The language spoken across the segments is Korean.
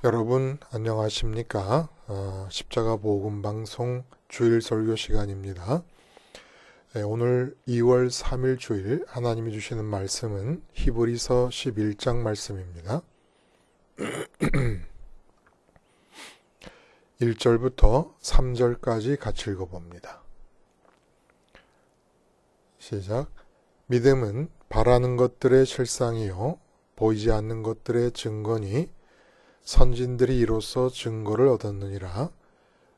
여러분 안녕하십니까? 십자가 복음 방송 주일 설교 시간입니다. 오늘 2월 3일 주일 하나님이 주시는 말씀은 히브리서 11장 말씀입니다. 1절부터 3절까지 같이 읽어봅니다. 시작. 믿음은 바라는 것들의 실상이요 보이지 않는 것들의 증거니 선진들이 이로써 증거를 얻었느니라.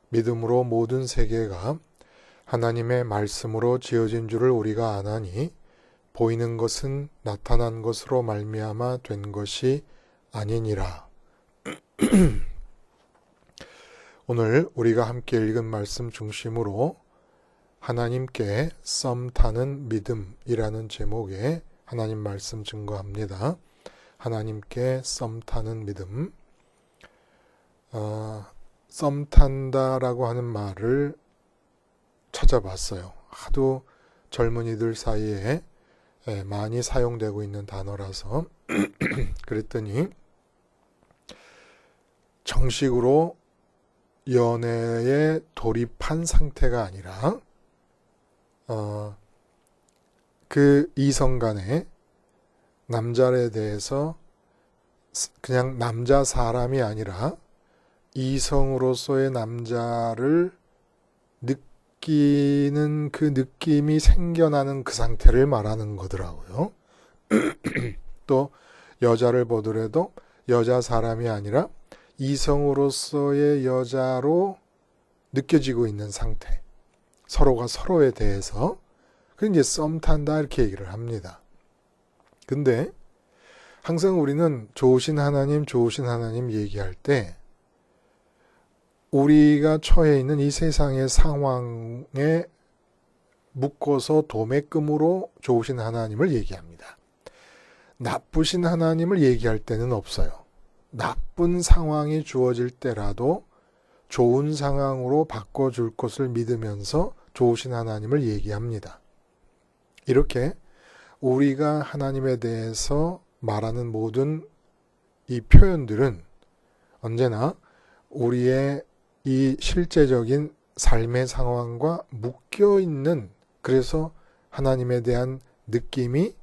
믿음으로 모든 세계가 하나님의 말씀으로 지어진 줄을 우리가 아나니 보이는 것은 나타난 것으로 말미암아 된 것이 아니니라. 오늘 우리가 함께 읽은 말씀 중심으로 하나님께 썸 타는 믿음이라는 제목의 하나님 말씀 증거합니다. 하나님께 썸 타는 믿음. 썸 탄다라고 하는 말을 찾아봤어요. 하도 젊은이들 사이에 많이 사용되고 있는 단어라서 그랬더니 정식으로 연애에 돌입한 상태가 아니라 그 이성 간에 남자에 대해서 그냥 남자 사람이 아니라 이성으로서의 남자를 느끼는 그 느낌이 생겨나는 그 상태를 말하는 거더라고요. 또 여자를 보더라도 여자 사람이 아니라 이성으로서의 여자로 느껴지고 있는 상태. 서로가 서로에 대해서 그 이제 썸 탄다 이렇게 얘기를 합니다. 근데 항상 우리는 좋으신 하나님 얘기할 때 우리가 처해 있는 이 세상의 상황에 묶어서 도매금으로 좋으신 하나님을 얘기합니다. 나쁘신 하나님을 얘기할 때는 없어요. 나쁜 상황이 주어질 때라도 좋은 상황으로 바꿔줄 것을 믿으면서 좋으신 하나님을 얘기합니다. 이렇게 우리가 하나님에 대해서 말하는 모든 이 표현들은 언제나 우리의 이 실제적인 삶의 상황과 묶여있는, 그래서 하나님에 대한 느낌이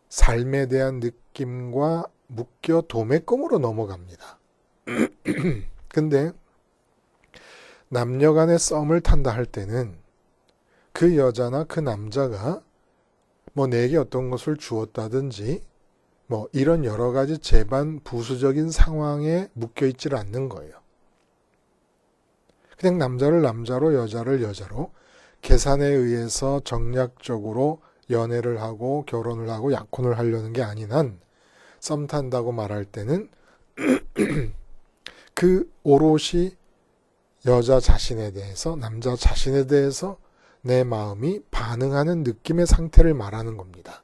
삶에 대한 느낌과 묶여 도매금으로 넘어갑니다. 근데 남녀 간의 썸을 탄다 할 때는 그 여자나 그 남자가 내게 어떤 것을 주었다든지 이런 여러 가지 재반 부수적인 상황에 묶여있질 않는 거예요. 그냥 남자를 남자로 여자를 여자로 계산에 의해서 정략적으로 연애를 하고 결혼을 하고 약혼을 하려는 게 아닌 한 썸 탄다고 말할 때는 그 오롯이 여자 자신에 대해서 남자 자신에 대해서 내 마음이 반응하는 느낌의 상태를 말하는 겁니다.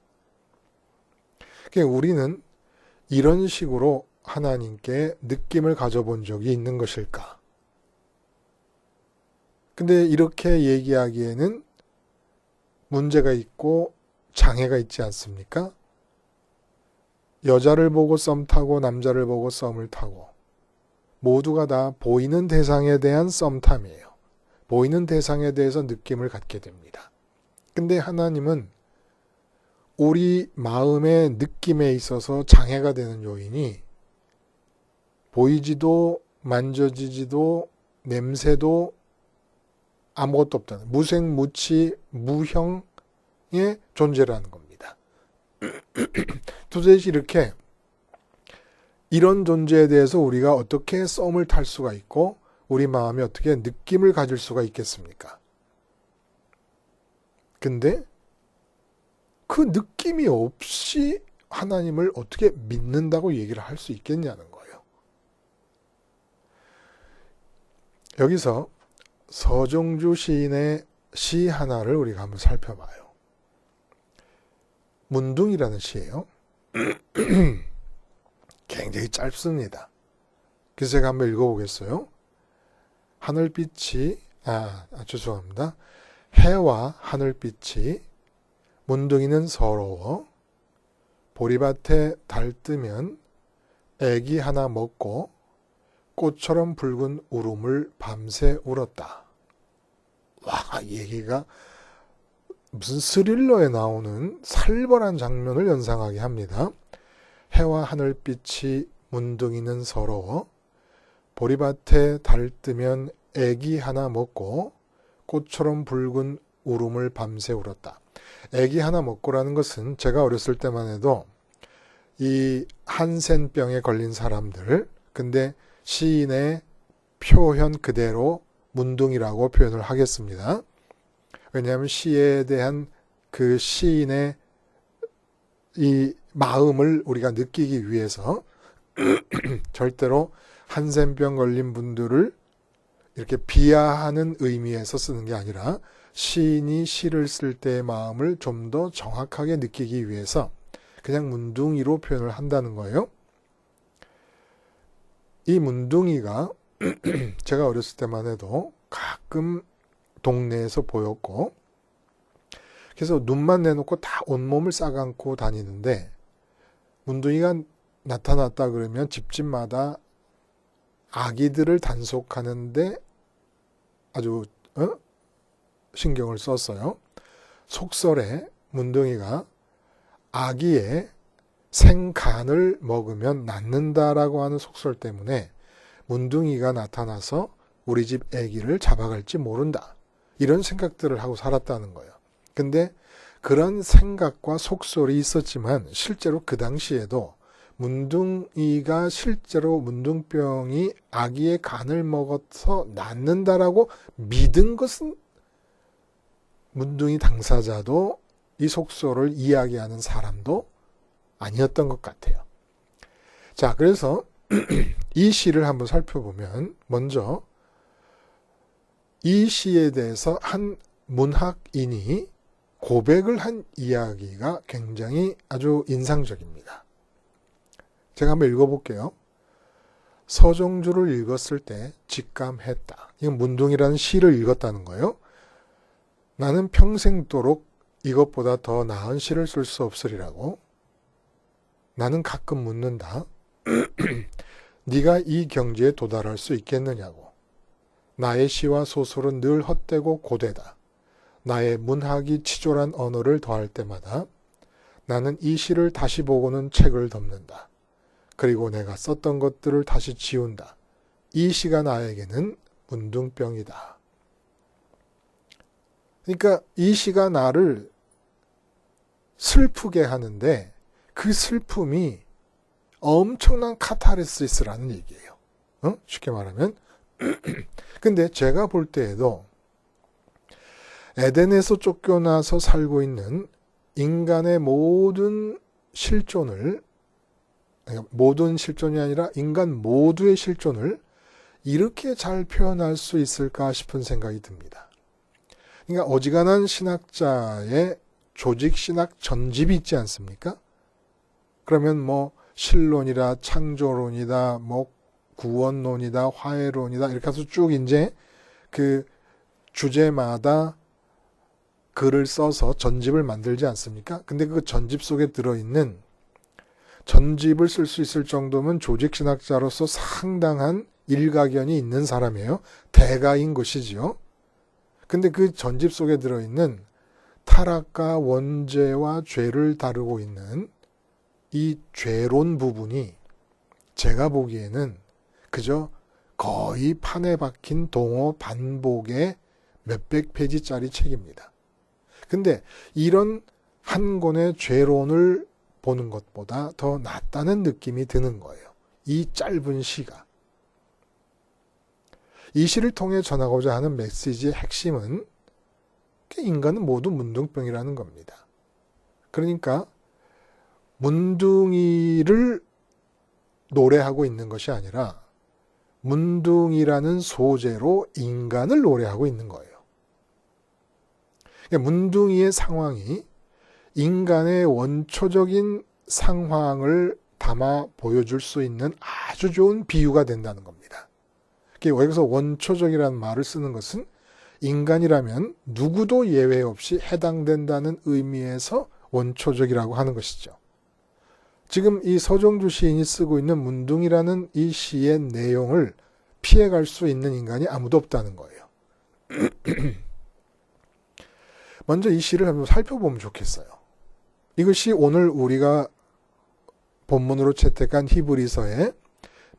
그러니까 우리는 이런 식으로 하나님께 느낌을 가져본 적이 있는 것일까? 근데 이렇게 얘기하기에는 문제가 있고 장애가 있지 않습니까? 여자를 보고 썸 타고 남자를 보고 썸을 타고 모두가 다 보이는 대상에 대한 썸탐이에요. 보이는 대상에 대해서 느낌을 갖게 됩니다. 근데 하나님은 우리 마음의 느낌에 있어서 장애가 되는 요인이 보이지도 만져지지도 냄새도 아무것도 없다는 무생무치 무형의 존재라는 겁니다. 도대체 이렇게 이런 존재에 대해서 우리가 어떻게 썸을 탈 수가 있고 우리 마음이 어떻게 느낌을 가질 수가 있겠습니까? 근데 그 느낌이 없이 하나님을 어떻게 믿는다고 얘기를 할 수 있겠냐는 거예요. 여기서 서정주 시인의 시 하나를 우리가 한번 살펴봐요. 문둥이라는 시예요. 굉장히 짧습니다. 그래서 제가 한번 읽어보겠어요. 하늘빛이 죄송합니다. 해와 하늘빛이 문둥이는 서러워 보리밭에 달 뜨면 애기 하나 먹고 꽃처럼 붉은 울음을 밤새 울었다. 와, 얘기가 무슨 스릴러에 나오는 살벌한 장면을 연상하게 합니다. 해와 하늘빛이 문둥이는 서러워 보리밭에 달 뜨면 애기 하나 먹고 꽃처럼 붉은 울음을 밤새 울었다. 애기 하나 먹고라는 것은 제가 어렸을 때만 해도 이 한센병에 걸린 사람들, 근데 시인의 표현 그대로 문둥이라고 표현을 하겠습니다. 왜냐하면 시에 대한 그 시인의 이 마음을 우리가 느끼기 위해서 절대로 한센병 걸린 분들을 이렇게 비하하는 의미에서 쓰는 게 아니라 시인이 시를 쓸 때의 마음을 좀 더 정확하게 느끼기 위해서 그냥 문둥이로 표현을 한다는 거예요. 이 문둥이가 제가 어렸을 때만 해도 가끔 동네에서 보였고, 그래서 눈만 내놓고 다 온몸을 싸감고 다니는데 문둥이가 나타났다 그러면 집집마다 아기들을 단속하는데 아주 신경을 썼어요. 속설에 문둥이가 아기의 생간을 먹으면 낫는다라고 하는 속설 때문에 문둥이가 나타나서 우리 집 아기를 잡아갈지 모른다. 이런 생각들을 하고 살았다는 거예요. 근데 그런 생각과 속설이 있었지만 실제로 그 당시에도 문둥이가 실제로 문둥병이 아기의 간을 먹어서 낫는다라고 믿은 것은 문둥이 당사자도 이 속설을 이야기하는 사람도 아니었던 것 같아요. 자, 그래서 이 시를 한번 살펴보면 먼저 이 시에 대해서 한 문학인이 고백을 한 이야기가 굉장히 아주 인상적입니다. 제가 한번 읽어볼게요. 서정주를 읽었을 때 직감했다. 이건 문둥이라는 시를 읽었다는 거예요. 나는 평생도록 이것보다 더 나은 시를 쓸 수 없으리라고. 나는 가끔 묻는다. 네가 이 경지에 도달할 수 있겠느냐고. 나의 시와 소설은 늘 헛되고 고되다. 나의 문학이 치졸한 언어를 더할 때마다 나는 이 시를 다시 보고는 책을 덮는다. 그리고 내가 썼던 것들을 다시 지운다. 이 시가 나에게는 문둥병이다. 그러니까 이 시가 나를 슬프게 하는데 그 슬픔이 엄청난 카타르시스라는 얘기예요. 쉽게 말하면. 근데 제가 볼 때에도 에덴에서 쫓겨나서 살고 있는 인간의 모든 실존을, 모든 실존이 아니라 인간 모두의 실존을 이렇게 잘 표현할 수 있을까 싶은 생각이 듭니다. 그러니까 어지간한 신학자의 조직신학 전집이 있지 않습니까? 그러면 뭐 신론이라 창조론이다, 뭐 구원론이다, 화해론이다 이렇게 해서 쭉 이제 그 주제마다 글을 써서 전집을 만들지 않습니까? 근데 그 전집 속에 들어있는 전집을 쓸 수 있을 정도면 조직신학자로서 상당한 일가견이 있는 사람이에요. 대가인 것이지요. 근데 그 전집 속에 들어있는 타락과 원죄와 죄를 다루고 있는 이 죄론 부분이 제가 보기에는 그저 거의 판에 박힌 동어 반복의 몇백 페이지짜리 책입니다. 근데 이런 한 권의 죄론을 보는 것보다 더 낫다는 느낌이 드는 거예요. 이 짧은 시가. 이 시를 통해 전하고자 하는 메시지의 핵심은 인간은 모두 문둥병이라는 겁니다. 그러니까 문둥이를 노래하고 있는 것이 아니라 문둥이라는 소재로 인간을 노래하고 있는 거예요. 문둥이의 상황이 인간의 원초적인 상황을 담아 보여줄 수 있는 아주 좋은 비유가 된다는 겁니다. 여기서 원초적이라는 말을 쓰는 것은 인간이라면 누구도 예외 없이 해당된다는 의미에서 원초적이라고 하는 것이죠. 지금 이 서정주 시인이 쓰고 있는 문둥이라는 이 시의 내용을 피해갈 수 있는 인간이 아무도 없다는 거예요. 먼저 이 시를 한번 살펴보면 좋겠어요. 이것이 오늘 우리가 본문으로 채택한 히브리서에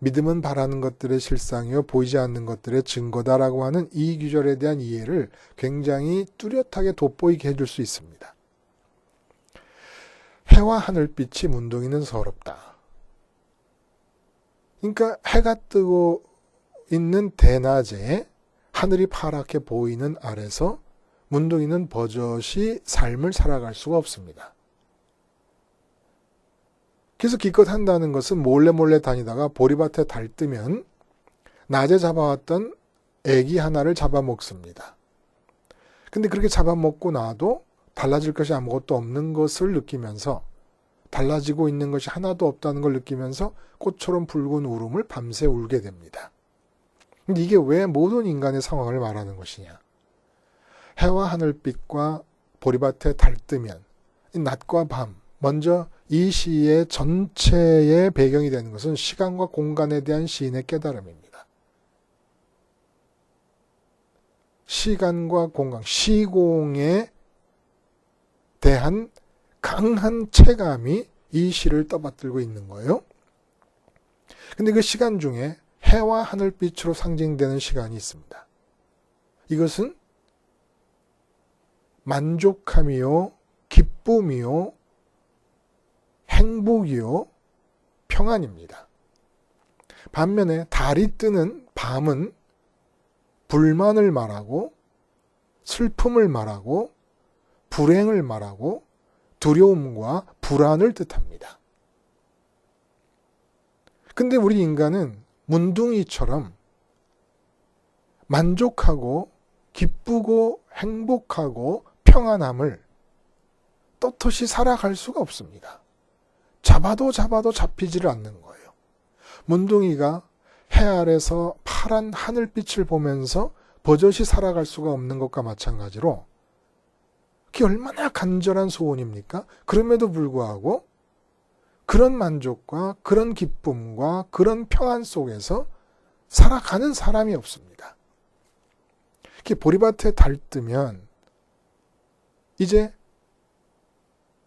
믿음은 바라는 것들의 실상이요 보이지 않는 것들의 증거다라고 하는 이 구절에 대한 이해를 굉장히 뚜렷하게 돋보이게 해줄 수 있습니다. 해와 하늘빛이 문둥이는 서럽다. 그러니까 해가 뜨고 있는 대낮에 하늘이 파랗게 보이는 아래서 문둥이는 버젓이 삶을 살아갈 수가 없습니다. 그래서 기껏 한다는 것은 몰래 다니다가 보리밭에 달 뜨면 낮에 잡아왔던 애기 하나를 잡아먹습니다. 근데 그렇게 잡아먹고 나도 달라질 것이 아무것도 없는 것을 느끼면서 달라지고 있는 것이 하나도 없다는 걸 느끼면서 꽃처럼 붉은 울음을 밤새 울게 됩니다. 근데 이게 왜 모든 인간의 상황을 말하는 것이냐? 해와 하늘빛과 보리밭에 달 뜨면 낮과 밤, 먼저 이 시의 전체의 배경이 되는 것은 시간과 공간에 대한 시인의 깨달음입니다. 시간과 공간, 시공에 대한 강한 체감이 이 시를 떠받들고 있는 거예요. 근데 그 시간 중에 해와 하늘빛으로 상징되는 시간이 있습니다. 이것은 만족함이요, 기쁨이요, 행복이요, 평안입니다. 반면에 달이 뜨는 밤은 불만을 말하고 슬픔을 말하고 불행을 말하고 두려움과 불안을 뜻합니다. 근데 우리 인간은 문둥이처럼 만족하고 기쁘고 행복하고 평안함을 떳떳이 살아갈 수가 없습니다. 잡아도 잡히지를 않는 거예요. 문둥이가 해 아래서 파란 하늘빛을 보면서 버젓이 살아갈 수가 없는 것과 마찬가지로 그게 얼마나 간절한 소원입니까? 그럼에도 불구하고 그런 만족과 그런 기쁨과 그런 평안 속에서 살아가는 사람이 없습니다. 이렇게 보리밭에 달 뜨면 이제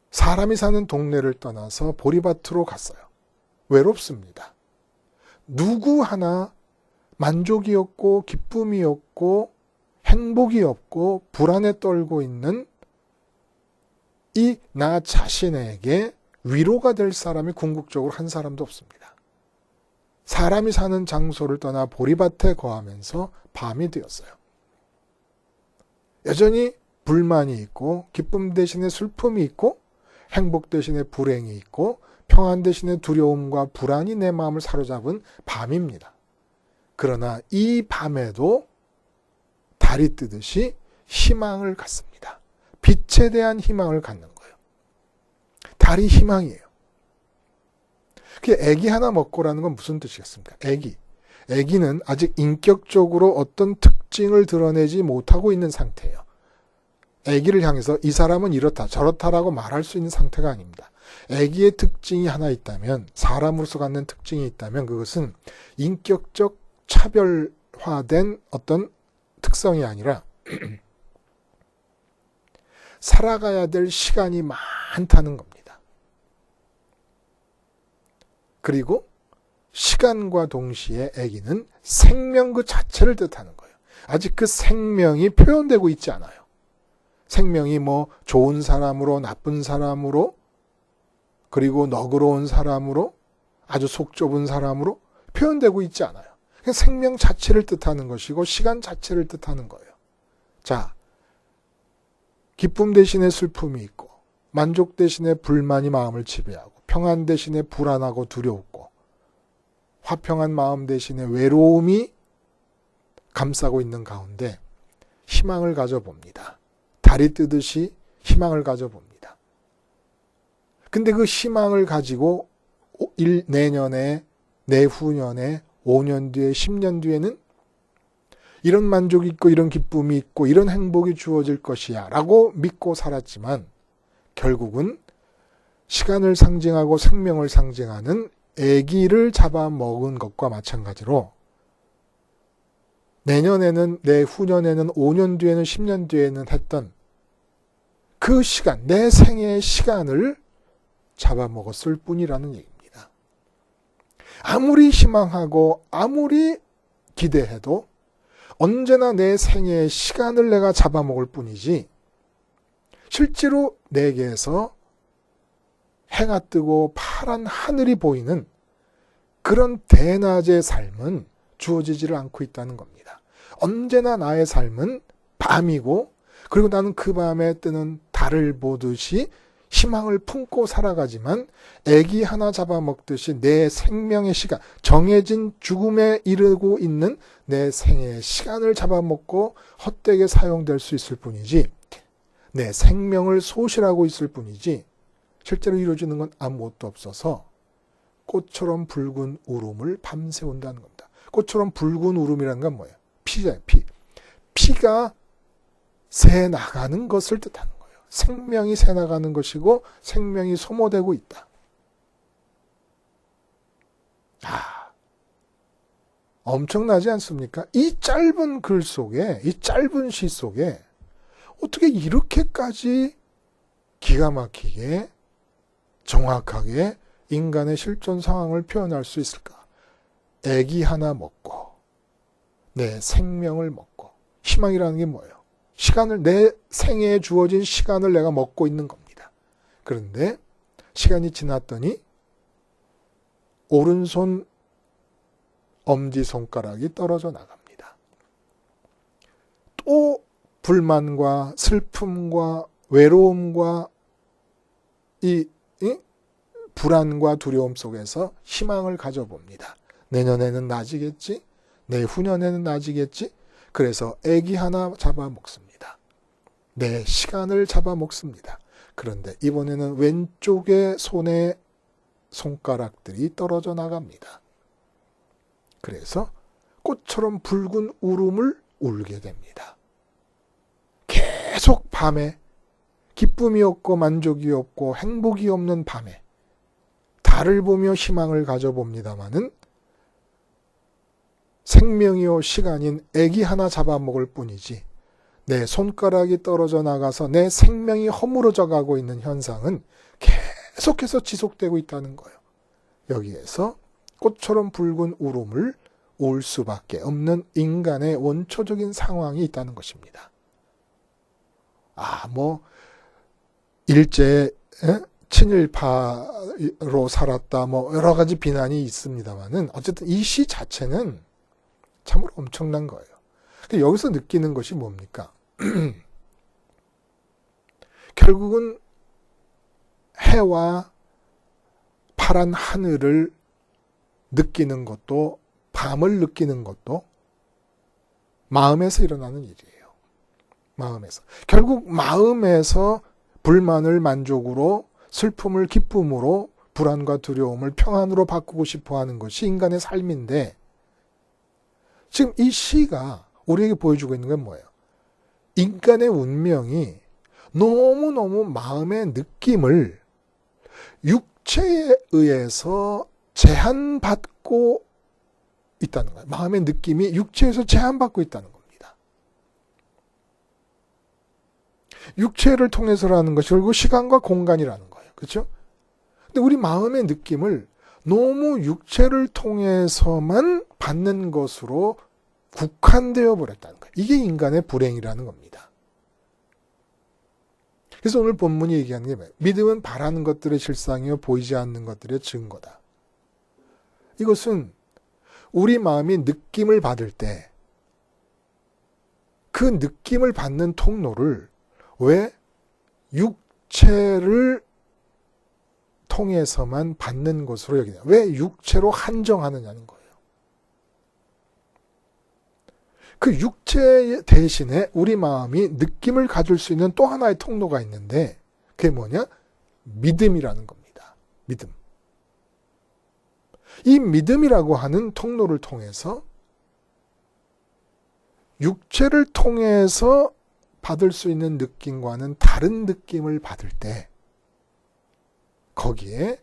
사람이 사는 동네를 떠나서 보리밭으로 갔어요. 외롭습니다. 누구 하나 만족이 없고 기쁨이 없고 행복이 없고 불안에 떨고 있는 이 나 자신에게 위로가 될 사람이 궁극적으로 한 사람도 없습니다. 사람이 사는 장소를 떠나 보리밭에 거하면서 밤이 되었어요. 여전히 불만이 있고 기쁨 대신에 슬픔이 있고 행복 대신에 불행이 있고 평안 대신에 두려움과 불안이 내 마음을 사로잡은 밤입니다. 그러나 이 밤에도 달이 뜨듯이 희망을 갖습니다. 빛에 대한 희망을 갖는 거예요. 달이 희망이에요. 애기 하나 먹고라는 건 무슨 뜻이겠습니까? 애기는 아직 인격적으로 어떤 특징을 드러내지 못하고 있는 상태예요. 애기를 향해서 이 사람은 이렇다 저렇다라고 말할 수 있는 상태가 아닙니다. 애기의 특징이 하나 있다면, 사람으로서 갖는 특징이 있다면 그것은 인격적 차별화된 어떤 특성이 아니라 살아가야 될 시간이 많다는 겁니다. 그리고 시간과 동시에 애기는 생명 그 자체를 뜻하는 거예요. 아직 그 생명이 표현되고 있지 않아요. 생명이 뭐 좋은 사람으로 나쁜 사람으로 그리고 너그러운 사람으로 아주 속 좁은 사람으로 표현되고 있지 않아요. 그냥 생명 자체를 뜻하는 것이고 시간 자체를 뜻하는 거예요. 자, 기쁨 대신에 슬픔이 있고 만족 대신에 불만이 마음을 지배하고 평안 대신에 불안하고 두려웠고 화평한 마음 대신에 외로움이 감싸고 있는 가운데 희망을 가져봅니다. 달이 뜨듯이 희망을 가져봅니다. 근데 그 희망을 가지고 내년에, 내후년에, 5년 뒤에, 10년 뒤에는 이런 만족이 있고 이런 기쁨이 있고 이런 행복이 주어질 것이야 라고 믿고 살았지만 결국은 시간을 상징하고 생명을 상징하는 아기를 잡아먹은 것과 마찬가지로 내년에는, 내후년에는, 5년 뒤에는, 10년 뒤에는 했던 그 시간, 내 생애의 시간을 잡아먹었을 뿐이라는 얘기입니다. 아무리 희망하고 아무리 기대해도 언제나 내 생애의 시간을 내가 잡아먹을 뿐이지 실제로 내게서 해가 뜨고 파란 하늘이 보이는 그런 대낮의 삶은 주어지지를 않고 있다는 겁니다. 언제나 나의 삶은 밤이고 그리고 나는 그 밤에 뜨는 달을 보듯이 희망을 품고 살아가지만 애기 하나 잡아먹듯이 내 생명의 시간, 정해진 죽음에 이르고 있는 내 생애의 시간을 잡아먹고 헛되게 사용될 수 있을 뿐이지 내 생명을 소실하고 있을 뿐이지 실제로 이루어지는 건 아무것도 없어서 꽃처럼 붉은 울음을 밤새 온다는 겁니다. 꽃처럼 붉은 울음이라는 건 뭐예요? 피잖아요. 피가 새 나가는 것을 뜻하는 거예요. 생명이 새 나가는 것이고 생명이 소모되고 있다. 엄청나지 않습니까? 이 짧은 글 속에, 이 짧은 시 속에 어떻게 이렇게까지 기가 막히게 정확하게 인간의 실존 상황을 표현할 수 있을까? 애기 하나 먹고 내 생명을 먹고 희망이라는 게 뭐예요? 시간을 내 생애에 주어진 시간을 내가 먹고 있는 겁니다. 그런데 시간이 지났더니 오른손 엄지손가락이 떨어져 나갑니다. 또 불만과 슬픔과 외로움과 이 불안과 두려움 속에서 희망을 가져봅니다. 내년에는 나아지겠지? 내후년에는 나아지겠지? 그래서 애기 하나 잡아먹습니다. 내 시간을 잡아먹습니다. 그런데 이번에는 왼쪽의 손에 손가락들이 떨어져 나갑니다. 그래서 꽃처럼 붉은 울음을 울게 됩니다. 계속 밤에 기쁨이 없고 만족이 없고 행복이 없는 밤에 달을 보며 희망을 가져봅니다마는 생명이요 시간인 애기 하나 잡아먹을 뿐이지 내 손가락이 떨어져 나가서 내 생명이 허물어져 가고 있는 현상은 계속해서 지속되고 있다는 거예요. 여기에서 꽃처럼 붉은 울음을 울 수밖에 없는 인간의 원초적인 상황이 있다는 것입니다. 일제 친일파로 살았다 여러 가지 비난이 있습니다만은 어쨌든 이 시 자체는 참으로 엄청난 거예요. 여기서 느끼는 것이 뭡니까? 결국은 해와 파란 하늘을 느끼는 것도 밤을 느끼는 것도 마음에서 일어나는 일이에요. 마음에서. 결국 마음에서 불만을 만족으로, 슬픔을 기쁨으로, 불안과 두려움을 평안으로 바꾸고 싶어 하는 것이 인간의 삶인데 지금 이 시가 우리에게 보여주고 있는 건 뭐예요? 인간의 운명이 너무너무 마음의 느낌을 육체에 의해서 제한받고 있다는 거예요. 마음의 느낌이 육체에서 제한받고 있다는 겁니다. 육체를 통해서라는 것이 결국 시간과 공간이라는 거예요. 그렇죠? 근데 우리 마음의 느낌을 너무 육체를 통해서만 받는 것으로 국한되어 버렸다는 거예요. 이게 인간의 불행이라는 겁니다. 그래서 오늘 본문이 얘기하는 게 뭐예요? 믿음은 바라는 것들의 실상이요 보이지 않는 것들의 증거다. 이것은 우리 마음이 느낌을 받을 때 그 느낌을 받는 통로를 왜 육체를 통해서만 받는 것으로 여기냐? 왜 육체로 한정하느냐는 거예요. 그 육체 대신에 우리 마음이 느낌을 가질 수 있는 또 하나의 통로가 있는데 그게 뭐냐? 믿음이라는 겁니다. 믿음. 이 믿음이라고 하는 통로를 통해서 육체를 통해서 받을 수 있는 느낌과는 다른 느낌을 받을 때 거기에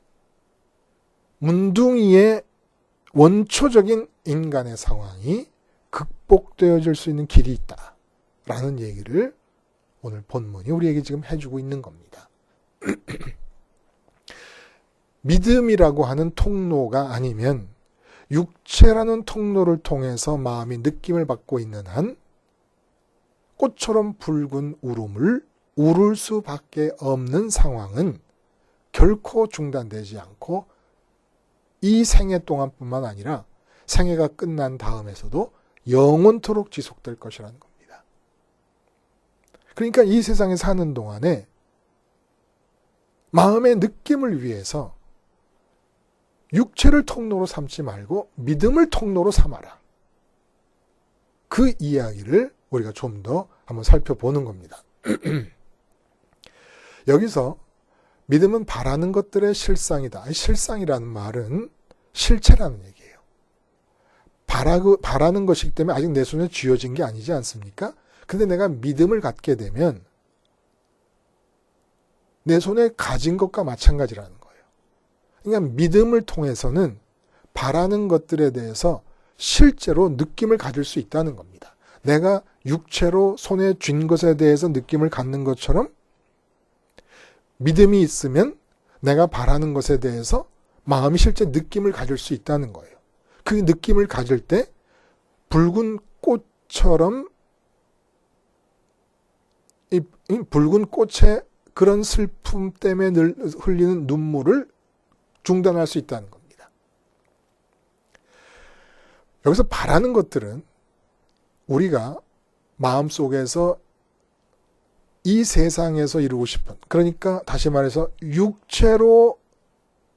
문둥이의 원초적인 인간의 상황이 극복되어질 수 있는 길이 있다라는 얘기를 오늘 본문이 우리에게 지금 해주고 있는 겁니다. 믿음이라고 하는 통로가 아니면 육체라는 통로를 통해서 마음이 느낌을 받고 있는 한 꽃처럼 붉은 울음을 울을 수밖에 없는 상황은 결코 중단되지 않고 이 생애 동안뿐만 아니라 생애가 끝난 다음에서도 영원토록 지속될 것이라는 겁니다. 그러니까 이 세상에 사는 동안에 마음의 느낌을 위해서 육체를 통로로 삼지 말고 믿음을 통로로 삼아라. 그 이야기를 우리가 좀 더 한번 살펴보는 겁니다. 여기서 믿음은 바라는 것들의 실상이다. 실상이라는 말은 실체라는 얘기예요. 바라는 것이기 때문에 아직 내 손에 쥐어진 게 아니지 않습니까? 근데 내가 믿음을 갖게 되면 내 손에 가진 것과 마찬가지라는 거예요. 그러니까 믿음을 통해서는 바라는 것들에 대해서 실제로 느낌을 가질 수 있다는 겁니다. 내가 육체로 손에 쥔 것에 대해서 느낌을 갖는 것처럼 믿음이 있으면 내가 바라는 것에 대해서 마음이 실제 느낌을 가질 수 있다는 거예요. 그 느낌을 가질 때 붉은 꽃처럼 이 붉은 꽃의 그런 슬픔 때문에 흘리는 눈물을 중단할 수 있다는 겁니다. 여기서 바라는 것들은 우리가 마음속에서 이 세상에서 이루고 싶은, 그러니까 다시 말해서 육체로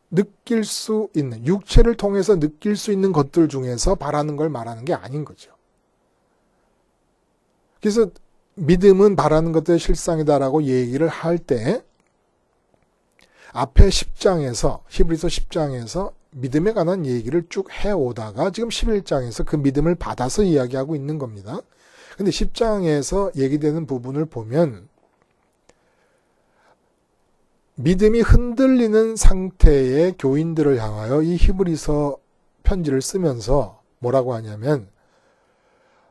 느낄 수 있는, 육체를 통해서 느낄 수 있는 것들 중에서 바라는 걸 말하는 게 아닌 거죠. 그래서 믿음은 바라는 것들의 실상이다라고 얘기를 할 때 앞에 10장에서 히브리서 10장에서 믿음에 관한 얘기를 쭉 해오다가 지금 11장에서 그 믿음을 받아서 이야기하고 있는 겁니다. 근데 10장에서 얘기되는 부분을 보면 믿음이 흔들리는 상태의 교인들을 향하여 이 히브리서 편지를 쓰면서 뭐라고 하냐면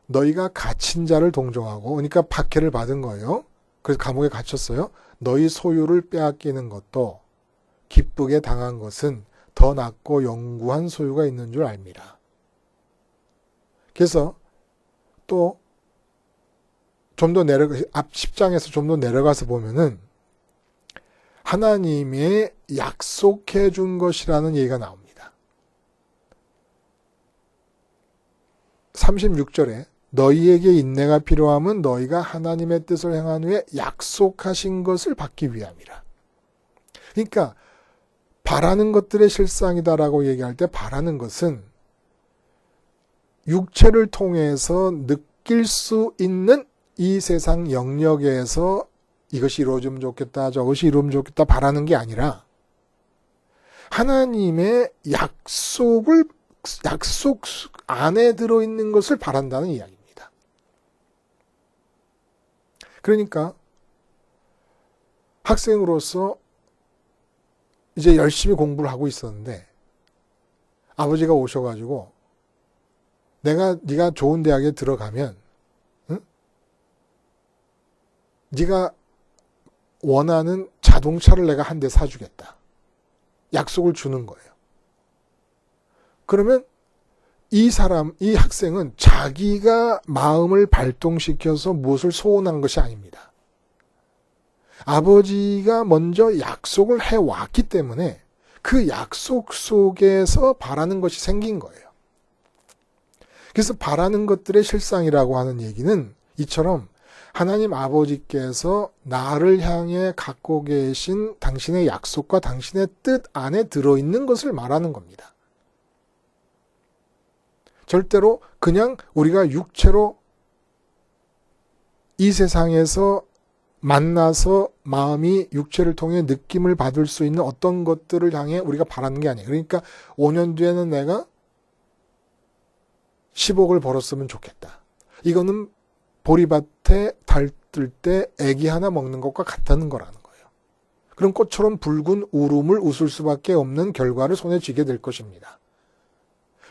너희가 갇힌 자를 동정하고, 그러니까 박해를 받은 거예요. 그래서 감옥에 갇혔어요. 너희 소유를 빼앗기는 것도 기쁘게 당한 것은 더 낫고 영구한 소유가 있는 줄 알미라. 그래서 또 좀 더 앞 10장에서 좀 더 내려가서 보면은 하나님의 약속해 준 것이라는 얘기가 나옵니다. 36절에 너희에게 인내가 필요함은 너희가 하나님의 뜻을 행한 후에 약속하신 것을 받기 위함이라. 그러니까 바라는 것들의 실상이다라고 얘기할 때 바라는 것은 육체를 통해서 느낄 수 있는 이 세상 영역에서 이것이 이루어지면 좋겠다, 저것이 이루어지면 좋겠다 바라는 게 아니라 하나님의 약속 안에 들어있는 것을 바란다는 이야기입니다. 그러니까 학생으로서 이제 열심히 공부를 하고 있었는데 아버지가 오셔가지고 네가 좋은 대학에 들어가면 네가 원하는 자동차를 내가 한 대 사주겠다. 약속을 주는 거예요. 그러면 이 학생은 자기가 마음을 발동시켜서 무엇을 소원한 것이 아닙니다. 아버지가 먼저 약속을 해왔기 때문에 그 약속 속에서 바라는 것이 생긴 거예요. 그래서 바라는 것들의 실상이라고 하는 얘기는 이처럼 하나님 아버지께서 나를 향해 갖고 계신 당신의 약속과 당신의 뜻 안에 들어있는 것을 말하는 겁니다. 절대로 그냥 우리가 육체로 이 세상에서 만나서 마음이 육체를 통해 느낌을 받을 수 있는 어떤 것들을 향해 우리가 바라는 게 아니에요. 그러니까 5년 뒤에는 내가 10억을 벌었으면 좋겠다. 이거는 보리밭에 달 뜰 때 애기 하나 먹는 것과 같다는 거라는 거예요. 그런 꽃처럼 붉은 울음을 웃을 수밖에 없는 결과를 손에 쥐게 될 것입니다.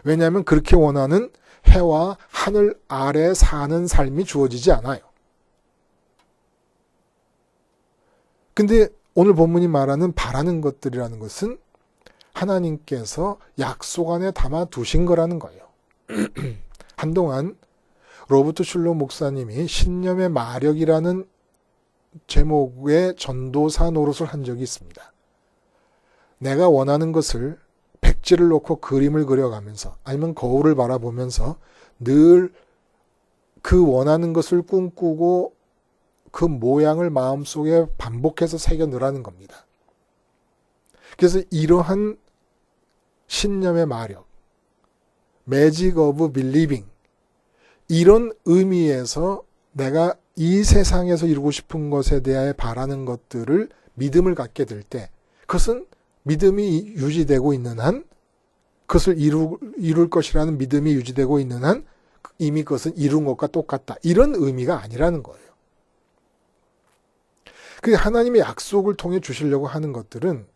왜냐하면 그렇게 원하는 해와 하늘 아래 사는 삶이 주어지지 않아요. 근데 오늘 본문이 말하는 바라는 것들이라는 것은 하나님께서 약속 안에 담아 두신 거라는 거예요. 한동안 로버트 슐러 목사님이 신념의 마력이라는 제목의 전도사 노릇을 한 적이 있습니다. 내가 원하는 것을 백지를 놓고 그림을 그려가면서 아니면 거울을 바라보면서 늘 그 원하는 것을 꿈꾸고 그 모양을 마음속에 반복해서 새겨 넣으라는 겁니다. 그래서 이러한 신념의 마력, Magic of Believing, 이런 의미에서 내가 이 세상에서 이루고 싶은 것에 대하여 바라는 것들을 믿음을 갖게 될 때 그것은 믿음이 유지되고 있는 한, 그것을 이룰 것이라는 믿음이 유지되고 있는 한 이미 그것은 이룬 것과 똑같다. 이런 의미가 아니라는 거예요. 그 하나님의 약속을 통해 주시려고 하는 것들은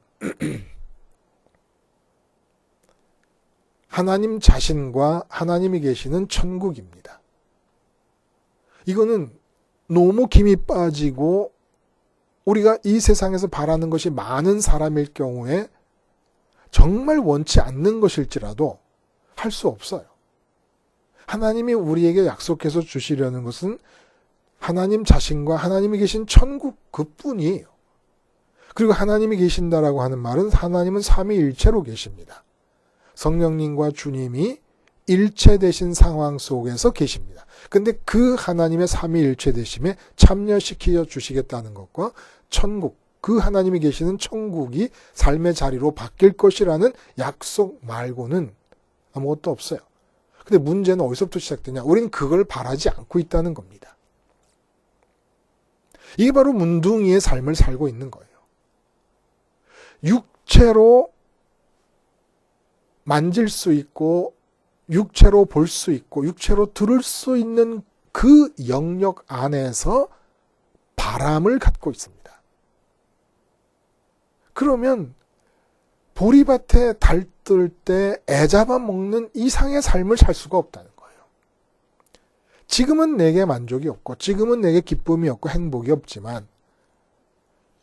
하나님 자신과 하나님이 계시는 천국입니다. 이거는 너무 김이 빠지고 우리가 이 세상에서 바라는 것이 많은 사람일 경우에 정말 원치 않는 것일지라도 할 수 없어요. 하나님이 우리에게 약속해서 주시려는 것은 하나님 자신과 하나님이 계신 천국 그뿐이에요. 그리고 하나님이 계신다라고 하는 말은 하나님은 삼위일체로 계십니다. 성령님과 주님이 일체되신 상황 속에서 계십니다. 근데 그 하나님의 삼위일체 되심에 참여시켜 주시겠다는 것과 천국, 그 하나님이 계시는 천국이 삶의 자리로 바뀔 것이라는 약속 말고는 아무것도 없어요. 근데 문제는 어디서부터 시작되냐? 우리는 그걸 바라지 않고 있다는 겁니다. 이게 바로 문둥이의 삶을 살고 있는 거예요. 육체로 만질 수 있고 육체로 볼 수 있고 육체로 들을 수 있는 그 영역 안에서 바람을 갖고 있습니다. 그러면 보리밭에 달들 때 애잡아 먹는 이상의 삶을 살 수가 없다는 거예요. 지금은 내게 만족이 없고 지금은 내게 기쁨이 없고 행복이 없지만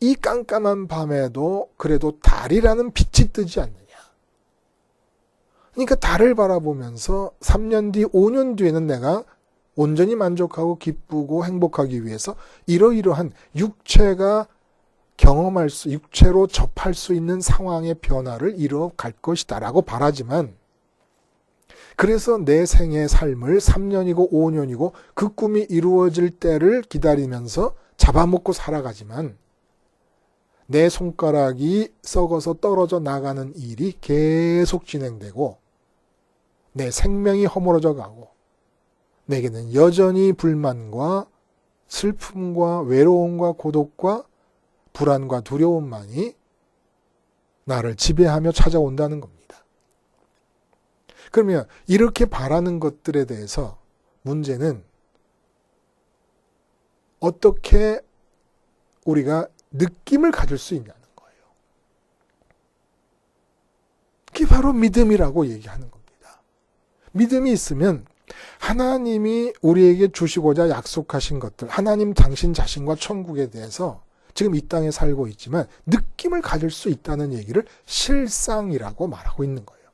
이 깜깜한 밤에도 그래도 달이라는 빛이 뜨지 않느냐. 그러니까 달을 바라보면서 3년 뒤, 5년 뒤에는 내가 온전히 만족하고 기쁘고 행복하기 위해서 이러이러한 육체가 경험할 수, 육체로 접할 수 있는 상황의 변화를 이뤄갈 것이다 라고 바라지만 그래서 내 생의 삶을 3년이고 5년이고 그 꿈이 이루어질 때를 기다리면서 잡아먹고 살아가지만 내 손가락이 썩어서 떨어져 나가는 일이 계속 진행되고 내 생명이 허물어져 가고 내게는 여전히 불만과 슬픔과 외로움과 고독과 불안과 두려움만이 나를 지배하며 찾아온다는 겁니다. 그러면 이렇게 바라는 것들에 대해서 문제는 어떻게 우리가 느낌을 가질 수 있냐는 거예요. 그게 바로 믿음이라고 얘기하는 겁니다. 믿음이 있으면 하나님이 우리에게 주시고자 약속하신 것들, 하나님 당신 자신과 천국에 대해서 지금 이 땅에 살고 있지만 느낌을 가질 수 있다는 얘기를 실상이라고 말하고 있는 거예요.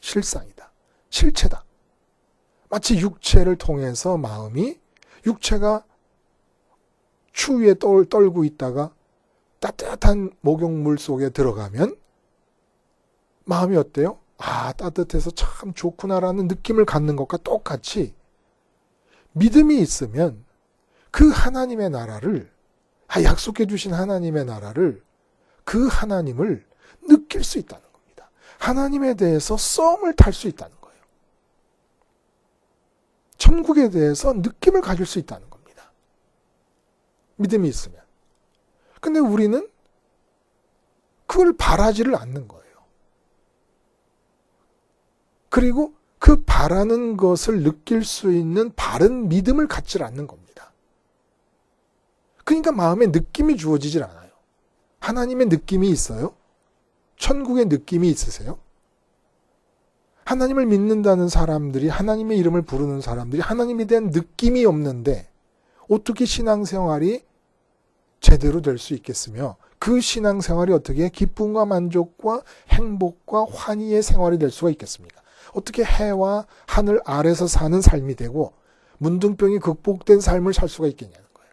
실상이다. 실체다. 마치 육체를 통해서 마음이 육체가 추위에 떨고 있다가 따뜻한 목욕물 속에 들어가면 마음이 어때요? 아, 따뜻해서 참 좋구나라는 느낌을 갖는 것과 똑같이 믿음이 있으면 그 하나님의 나라를 약속해 주신 하나님의 나라를 그 하나님을 느낄 수 있다는 겁니다. 하나님에 대해서 썸을 탈 수 있다는 거예요. 천국에 대해서 느낌을 가질 수 있다는 겁니다. 믿음이 있으면. 근데 우리는 그걸 바라지를 않는 거예요. 그리고 그 바라는 것을 느낄 수 있는 바른 믿음을 갖질 않는 겁니다. 그러니까 마음에 느낌이 주어지질 않아요. 하나님의 느낌이 있어요? 천국의 느낌이 있으세요? 하나님을 믿는다는 사람들이, 하나님의 이름을 부르는 사람들이 하나님에 대한 느낌이 없는데 어떻게 신앙생활이 제대로 될 수 있겠으며, 그 신앙생활이 어떻게 기쁨과 만족과 행복과 환희의 생활이 될 수가 있겠습니까? 어떻게 해와 하늘 아래서 사는 삶이 되고 문둥병이 극복된 삶을 살 수가 있겠냐는 거예요.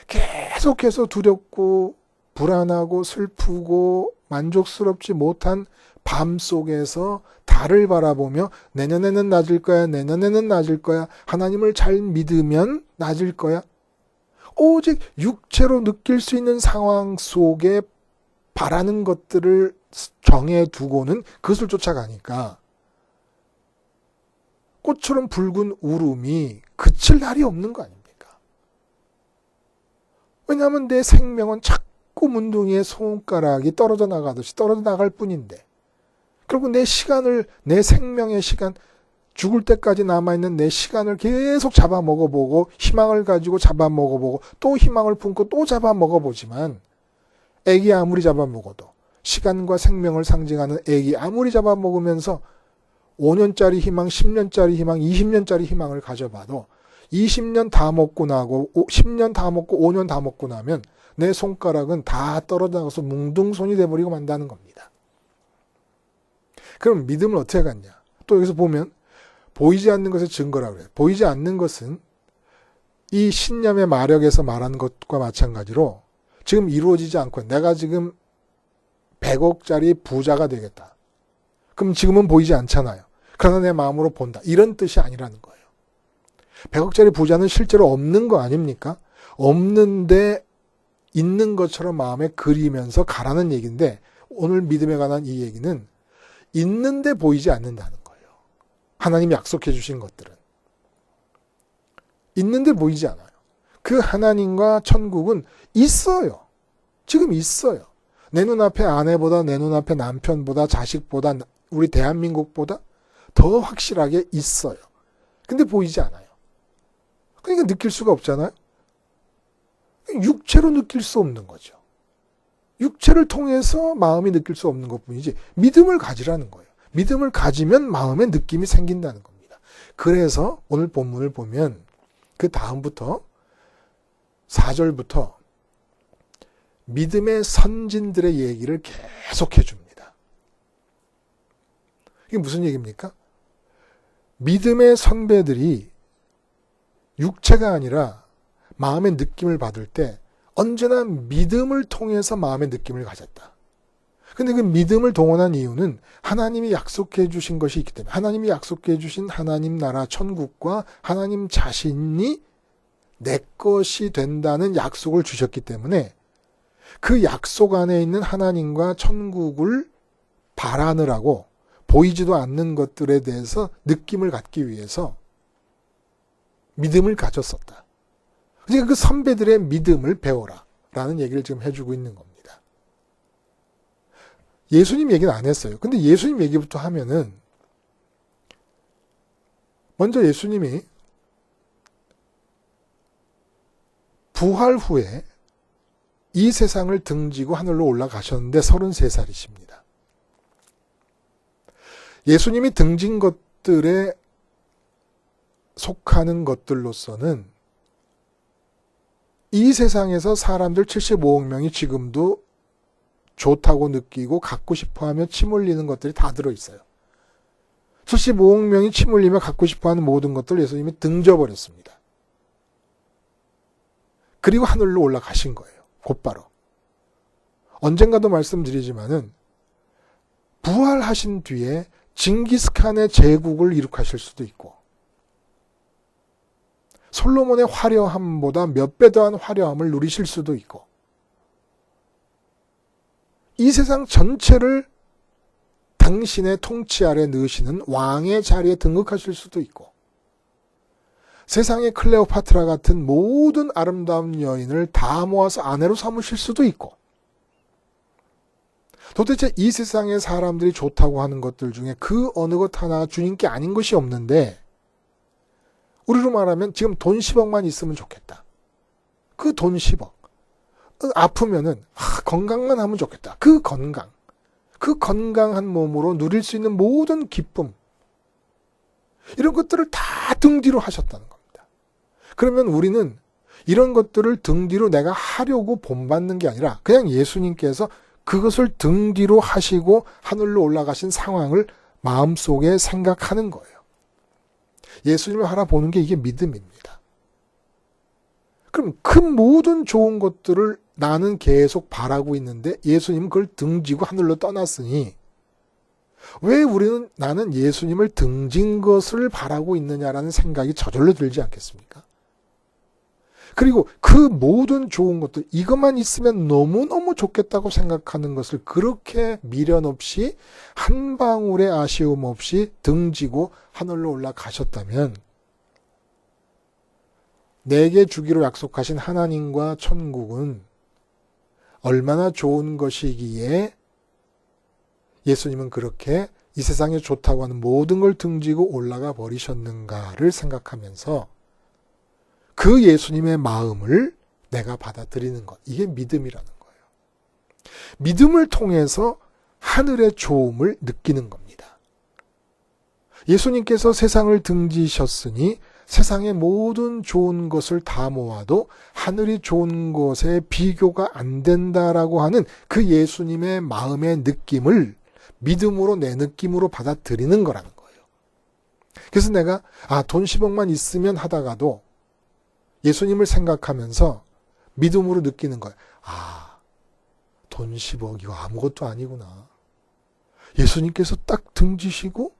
계속해서 두렵고 불안하고 슬프고 만족스럽지 못한 밤 속에서 달을 바라보며 내년에는 낮을 거야, 내년에는 낮을 거야, 하나님을 잘 믿으면 낮을 거야. 오직 육체로 느낄 수 있는 상황 속에 바라는 것들을 정해두고는 그것을 쫓아가니까 꽃처럼 붉은 울음이 그칠 날이 없는 거 아닙니까? 왜냐하면 내 생명은 자꾸 문둥이의 손가락이 떨어져 나가듯이 떨어져 나갈 뿐인데, 그리고 내 시간을, 내 생명의 시간, 죽을 때까지 남아있는 내 시간을 계속 잡아먹어보고 희망을 가지고 잡아먹어보고 또 희망을 품고 또 잡아먹어보지만, 애기 아무리 잡아먹어도, 시간과 생명을 상징하는 애기 아무리 잡아먹으면서 5년짜리 희망, 10년짜리 희망, 20년짜리 희망을 가져봐도 20년 다 먹고 나고 10년 다 먹고 5년 다 먹고 나면 내 손가락은 다 떨어져나가서 뭉둥손이 돼버리고 만다는 겁니다. 그럼 믿음을 어떻게 갖냐? 또 여기서 보면 보이지 않는 것의 증거라고 그래요. 보이지 않는 것은 이 신념의 마력에서 말하는 것과 마찬가지로 지금 이루어지지 않고 내가 지금 100억짜리 부자가 되겠다. 그럼 지금은 보이지 않잖아요. 그러나 내 마음으로 본다. 이런 뜻이 아니라는 거예요. 100억짜리 부자는 실제로 없는 거 아닙니까? 없는데 있는 것처럼 마음에 그리면서 가라는 얘기인데, 오늘 믿음에 관한 이 얘기는 있는데 보이지 않는다는 거예요. 하나님이 약속해 주신 것들은 있는데 보이지 않아요. 그 하나님과 천국은 있어요. 지금 있어요. 내 눈앞에 아내보다, 내 눈앞에 남편보다, 자식보다, 우리 대한민국보다 더 확실하게 있어요. 근데 보이지 않아요. 그러니까 느낄 수가 없잖아요. 육체로 느낄 수 없는 거죠. 육체를 통해서 마음이 느낄 수 없는 것뿐이지 믿음을 가지라는 거예요. 믿음을 가지면 마음에 느낌이 생긴다는 겁니다. 그래서 오늘 본문을 보면 그 다음부터 4절부터 믿음의 선진들의 얘기를 계속 해줍니다. 이게 무슨 얘기입니까? 믿음의 선배들이 육체가 아니라 마음의 느낌을 받을 때 언제나 믿음을 통해서 마음의 느낌을 가졌다. 근데 그 믿음을 동원한 이유는 하나님이 약속해 주신 것이 있기 때문에, 하나님이 약속해 주신 하나님 나라 천국과 하나님 자신이 내 것이 된다는 약속을 주셨기 때문에 그 약속 안에 있는 하나님과 천국을 바라느라고 보이지도 않는 것들에 대해서 느낌을 갖기 위해서 믿음을 가졌었다. 그러니까 그 선배들의 믿음을 배워라 라는 얘기를 지금 해주고 있는 겁니다. 예수님 얘기는 안 했어요. 근데 예수님 얘기부터 하면은 먼저 예수님이 부활 후에 이 세상을 등지고 하늘로 올라가셨는데 33살이십니다. 예수님이 등진 것들에 속하는 것들로서는 이 세상에서 사람들 75억 명이 지금도 좋다고 느끼고 갖고 싶어하며 침 흘리는 것들이 다 들어있어요. 75억 명이 침 흘리며 갖고 싶어하는 모든 것들을 예수님이 등져버렸습니다. 그리고 하늘로 올라가신 거예요. 곧바로. 언젠가도 말씀드리지만은 부활하신 뒤에 징기스칸의 제국을 이룩하실 수도 있고 솔로몬의 화려함보다 몇 배 더한 화려함을 누리실 수도 있고 이 세상 전체를 당신의 통치 아래 넣으시는 왕의 자리에 등극하실 수도 있고 세상의 클레오파트라 같은 모든 아름다운 여인을 다 모아서 아내로 삼으실 수도 있고 도대체 이 세상의 사람들이 좋다고 하는 것들 중에 그 어느 것 하나가 주님께 아닌 것이 없는데 우리로 말하면 지금 돈 10억만 있으면 좋겠다. 그 돈 10억. 아프면은 건강만 하면 좋겠다. 그 건강한 몸으로 누릴 수 있는 모든 기쁨, 이런 것들을 다 등 뒤로 하셨다는 겁니다. 그러면 우리는 이런 것들을 등 뒤로 내가 하려고 본받는 게 아니라 그냥 예수님께서 그것을 등 뒤로 하시고 하늘로 올라가신 상황을 마음속에 생각하는 거예요. 예수님을 바라보는 게 이게 믿음입니다. 그럼 그 모든 좋은 것들을 나는 계속 바라고 있는데 예수님은 그걸 등지고 하늘로 떠났으니 왜 우리는 나는 예수님을 등진 것을 바라고 있느냐라는 생각이 저절로 들지 않겠습니까? 그리고 그 모든 좋은 것들, 이것만 있으면 너무너무 좋겠다고 생각하는 것을 그렇게 미련 없이 한 방울의 아쉬움 없이 등지고 하늘로 올라가셨다면 내게 주기로 약속하신 하나님과 천국은 얼마나 좋은 것이기에 예수님은 그렇게 이 세상에 좋다고 하는 모든 걸 등지고 올라가 버리셨는가를 생각하면서 그 예수님의 마음을 내가 받아들이는 것. 이게 믿음이라는 거예요. 믿음을 통해서 하늘의 좋음을 느끼는 겁니다. 예수님께서 세상을 등지셨으니 세상의 모든 좋은 것을 다 모아도 하늘이 좋은 것에 비교가 안 된다라고 하는 그 예수님의 마음의 느낌을 믿음으로 내 느낌으로 받아들이는 거라는 거예요. 그래서 내가 돈 10억만 있으면 하다가도 예수님을 생각하면서 믿음으로 느끼는 거예요. 돈 10억 이거 아무것도 아니구나. 예수님께서 딱 등지시고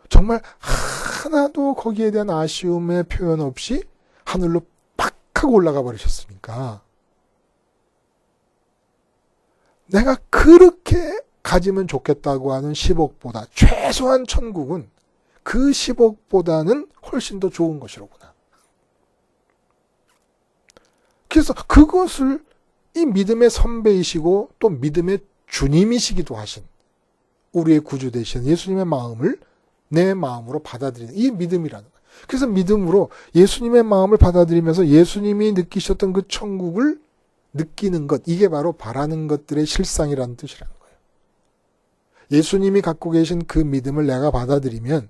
정말 하나도 거기에 대한 아쉬움의 표현 없이 하늘로 팍 하고 올라가 버리셨으니까 내가 그렇게 가지면 좋겠다고 하는 10억보다 최소한 천국은 그 10억보다는 훨씬 더 좋은 것이로구나. 그래서 그것을 이 믿음의 선배이시고 또 믿음의 주님이시기도 하신 우리의 구주 되신 예수님의 마음을 내 마음으로 받아들이는 이 믿음이라는 거예요. 그래서 믿음으로 예수님의 마음을 받아들이면서 예수님이 느끼셨던 그 천국을 느끼는 것, 이게 바로 바라는 것들의 실상이라는 뜻이라는 거예요. 예수님이 갖고 계신 그 믿음을 내가 받아들이면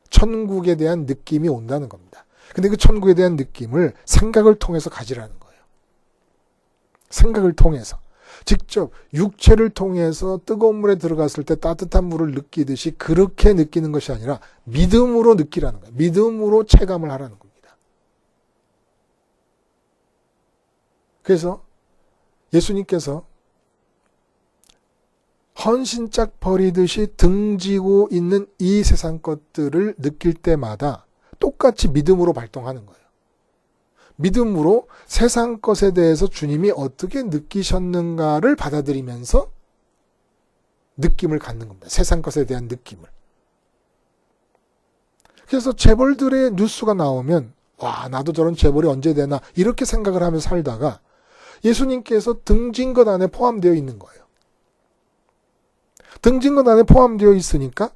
천국에 대한 느낌이 온다는 겁니다. 근데 그 천국에 대한 느낌을 생각을 통해서 가지라는 거예요. 생각을 통해서. 직접 육체를 통해서 뜨거운 물에 들어갔을 때 따뜻한 물을 느끼듯이 그렇게 느끼는 것이 아니라 믿음으로 느끼라는 거예요. 믿음으로 체감을 하라는 겁니다. 그래서 예수님께서 헌신짝 버리듯이 등지고 있는 이 세상 것들을 느낄 때마다 똑같이 믿음으로 발동하는 거예요. 믿음으로 세상 것에 대해서 주님이 어떻게 느끼셨는가를 받아들이면서 느낌을 갖는 겁니다. 세상 것에 대한 느낌을. 그래서 재벌들의 뉴스가 나오면 나도 저런 재벌이 언제 되나 이렇게 생각을 하며 살다가 예수님께서 등진 것 안에 포함되어 있는 거예요. 등진 것 안에 포함되어 있으니까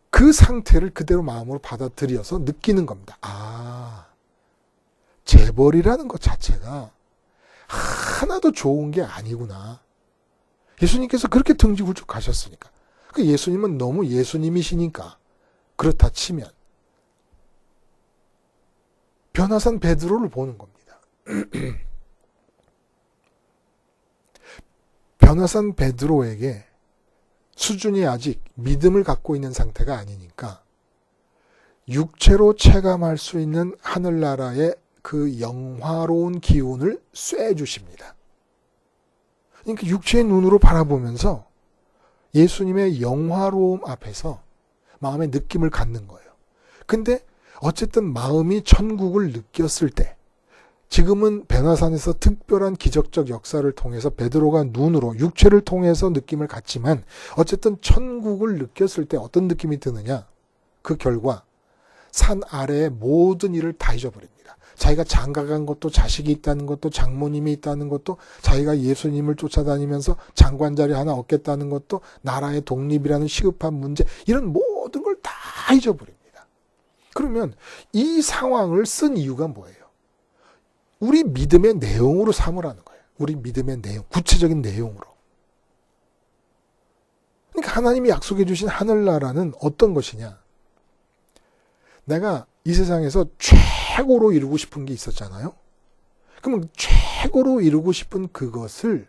그 상태를 그대로 마음으로 받아들여서 느끼는 겁니다. 재벌이라는 것 자체가 하나도 좋은 게 아니구나. 예수님께서 그렇게 등지고 가셨으니까. 예수님은 너무 예수님이시니까 그렇다 치면 변화산 베드로를 보는 겁니다. 변화산 베드로에게 수준이 아직 믿음을 갖고 있는 상태가 아니니까 육체로 체감할 수 있는 하늘나라의 그 영화로운 기운을 쐬주십니다. 그러니까 육체의 눈으로 바라보면서 예수님의 영화로움 앞에서 마음의 느낌을 갖는 거예요. 근데 어쨌든 마음이 천국을 느꼈을 때 지금은 변화산에서 특별한 기적적 역사를 통해서 베드로가 눈으로 육체를 통해서 느낌을 갖지만 어쨌든 천국을 느꼈을 때 어떤 느낌이 드느냐? 그 결과 산 아래의 모든 일을 다 잊어버립니다. 자기가 장가간 것도 자식이 있다는 것도 장모님이 있다는 것도 자기가 예수님을 쫓아다니면서 장관 자리 하나 얻겠다는 것도 나라의 독립이라는 시급한 문제 이런 모든 걸 다 잊어버립니다. 그러면 이 상황을 쓴 이유가 뭐예요? 우리 믿음의 내용으로 삼으라는 거예요. 우리 믿음의 내용, 구체적인 내용으로. 그러니까 하나님이 약속해 주신 하늘나라는 어떤 것이냐? 내가 이 세상에서 최고로 이루고 싶은 게 있었잖아요. 그러면 최고로 이루고 싶은 그것을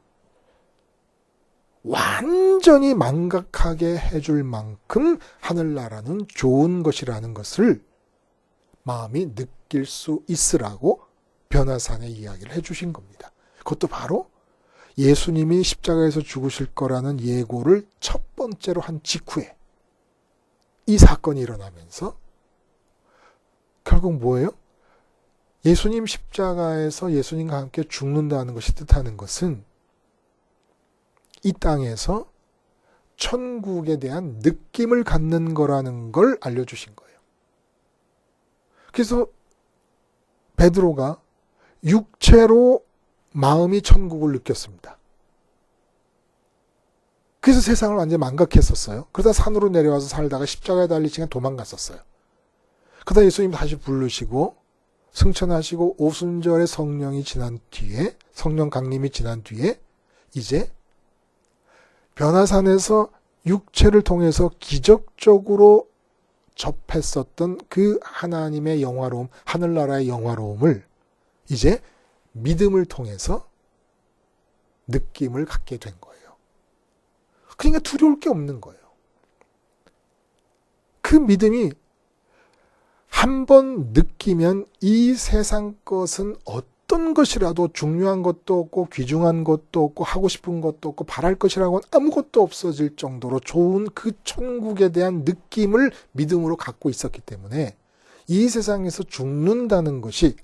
완전히 망각하게 해줄 만큼 하늘나라는 좋은 것이라는 것을 마음이 느낄 수 있으라고 변화산의 이야기를 해주신 겁니다. 그것도 바로 예수님이 십자가에서 죽으실 거라는 예고를 첫 번째로 한 직후에 이 사건이 일어나면서 결국 뭐예요? 예수님 십자가에서 예수님과 함께 죽는다는 것이 뜻하는 것은 이 땅에서 천국에 대한 느낌을 갖는 거라는 걸 알려주신 거예요. 그래서 베드로가 육체로 마음이 천국을 느꼈습니다. 그래서 세상을 완전히 망각했었어요. 그러다 산으로 내려와서 살다가 십자가에 달린 시간 도망갔었어요. 그러다 예수님 다시 부르시고 승천하시고 오순절의 성령이 지난 뒤에, 성령 강림이 지난 뒤에 이제 변화산에서 육체를 통해서 기적적으로 접했었던 그 하나님의 영화로움, 하늘나라의 영화로움을 이제 믿음을 통해서 느낌을 갖게 된 거예요. 그러니까 두려울 게 없는 거예요. 그 믿음이 한 번 느끼면 이 세상 것은 어떤 것이라도 중요한 것도 없고 귀중한 것도 없고 하고 싶은 것도 없고 바랄 것이라고는 아무것도 없어질 정도로 좋은 그 천국에 대한 느낌을 믿음으로 갖고 있었기 때문에 이 세상에서 죽는다는 것이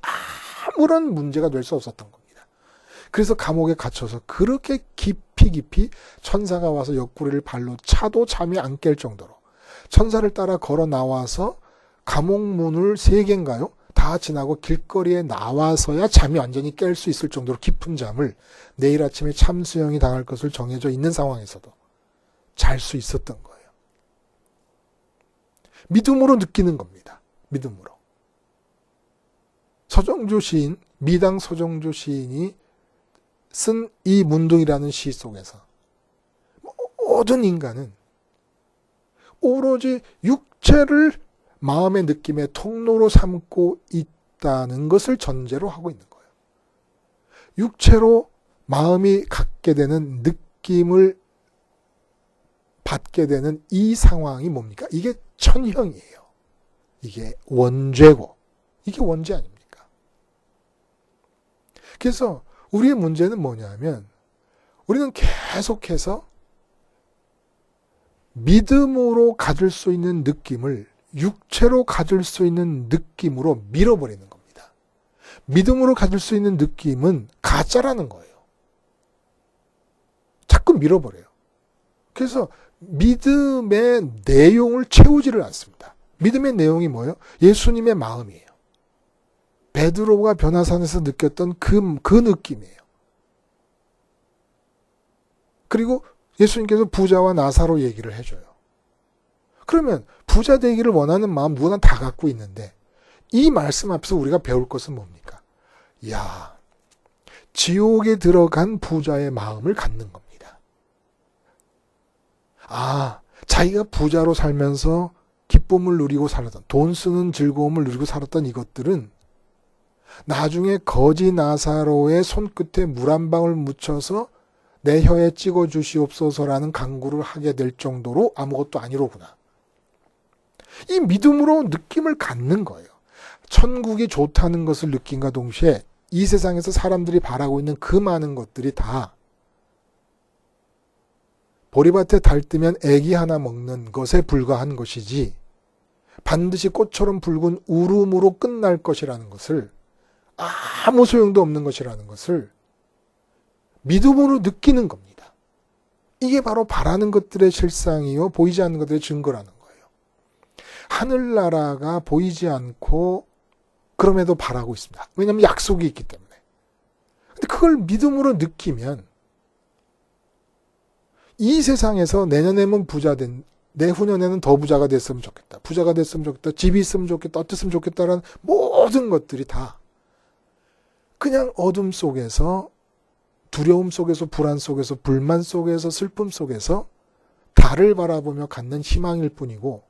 아무런 문제가 될 수 없었던 겁니다. 그래서 감옥에 갇혀서 그렇게 깊이 천사가 와서 옆구리를 발로 차도 잠이 안 깰 정도로 천사를 따라 걸어 나와서 감옥 문을 3개인가요? 다 지나고 길거리에 나와서야 잠이 완전히 깰 수 있을 정도로 깊은 잠을 내일 아침에 참수형이 당할 것을 정해져 있는 상황에서도 잘 수 있었던 거예요. 믿음으로 느끼는 겁니다. 믿음으로. 서정조 시인, 미당 서정조 시인이 쓴 이 문둥이라는 시 속에서 모든 인간은 오로지 육체를 마음의 느낌의 통로로 삼고 있다는 것을 전제로 하고 있는 거예요. 육체로 마음이 갖게 되는 느낌을 받게 되는 이 상황이 뭡니까? 이게 천형이에요. 이게 원죄고, 이게 원죄 아닙니까? 그래서 우리의 문제는 뭐냐면 우리는 계속해서 믿음으로 가질 수 있는 느낌을 육체로 가질 수 있는 느낌으로 밀어버리는 겁니다. 믿음으로 가질 수 있는 느낌은 가짜라는 거예요. 자꾸 밀어버려요. 그래서 믿음의 내용을 채우지를 않습니다. 믿음의 내용이 뭐예요? 예수님의 마음이에요. 베드로가 변화산에서 느꼈던 그 느낌이에요. 그리고 예수님께서 부자와 나사로 얘기를 해줘요. 그러면 부자 되기를 원하는 마음 누구나 다 갖고 있는데 이 말씀 앞에서 우리가 배울 것은 뭡니까? 야, 지옥에 들어간 부자의 마음을 갖는 겁니다. 아, 자기가 부자로 살면서 기쁨을 누리고 살았던, 돈 쓰는 즐거움을 누리고 살았던 이것들은 나중에 거지 나사로의 손끝에 물 한 방울 묻혀서 내 혀에 찍어 주시옵소서라는 간구를 하게 될 정도로 아무것도 아니로구나. 이 믿음으로 느낌을 갖는 거예요. 천국이 좋다는 것을 느낀과 동시에 이 세상에서 사람들이 바라고 있는 그 많은 것들이 다 보리밭에 달 뜨면 애기 하나 먹는 것에 불과한 것이지 반드시 꽃처럼 붉은 울음으로 끝날 것이라는 것을, 아무 소용도 없는 것이라는 것을 믿음으로 느끼는 겁니다. 이게 바로 바라는 것들의 실상이요 보이지 않는 것들의 증거라는 거예요. 하늘나라가 보이지 않고 그럼에도 바라고 있습니다. 왜냐하면 약속이 있기 때문에. 근데 그걸 믿음으로 느끼면 이 세상에서 내년에는 부자 된, 내후년에는 더 부자가 됐으면 좋겠다. 부자가 됐으면 좋겠다. 집이 있으면 좋겠다. 어땠으면 좋겠다라는 모든 것들이 다 그냥 어둠 속에서, 두려움 속에서, 불안 속에서, 불만 속에서, 슬픔 속에서 달을 바라보며 갖는 희망일 뿐이고,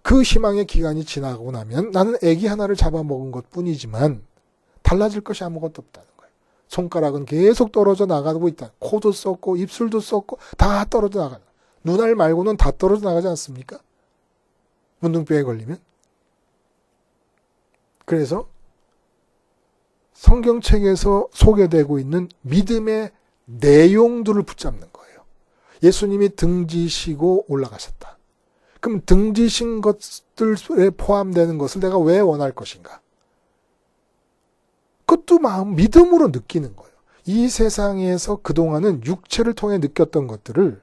그 희망의 기간이 지나고 나면 나는 아기 하나를 잡아먹은 것 뿐이지만 달라질 것이 아무것도 없다는 거예요. 손가락은 계속 떨어져 나가고 있다. 코도 썩고 입술도 썩고 다 떨어져 나가는 거예요. 눈알 말고는 다 떨어져 나가지 않습니까? 문둥병에 걸리면. 그래서 성경책에서 소개되고 있는 믿음의 내용들을 붙잡는 거예요. 예수님이 등지시고 올라가셨다. 그럼 등지신 것들에 포함되는 것을 내가 왜 원할 것인가? 그것도 믿음으로 느끼는 거예요. 이 세상에서 그동안은 육체를 통해 느꼈던 것들을,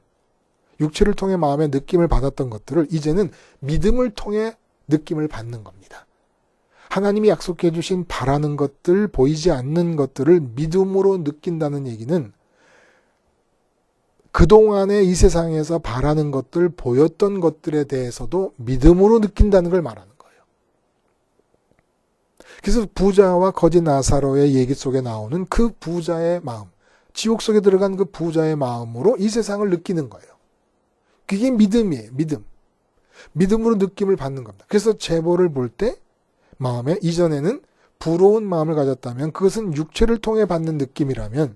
육체를 통해 마음의 느낌을 받았던 것들을 이제는 믿음을 통해 느낌을 받는 겁니다. 하나님이 약속해 주신 바라는 것들, 보이지 않는 것들을 믿음으로 느낀다는 얘기는 그동안에 이 세상에서 바라는 것들, 보였던 것들에 대해서도 믿음으로 느낀다는 걸 말하는 거예요. 그래서 부자와 거지 나사로의 얘기 속에 나오는 그 부자의 마음, 지옥 속에 들어간 그 부자의 마음으로 이 세상을 느끼는 거예요. 그게 믿음이에요. 믿음. 믿음으로 느낌을 받는 겁니다. 그래서 제보를 볼 때 마음에 이전에는 부러운 마음을 가졌다면 그것은 육체를 통해 받는 느낌이라면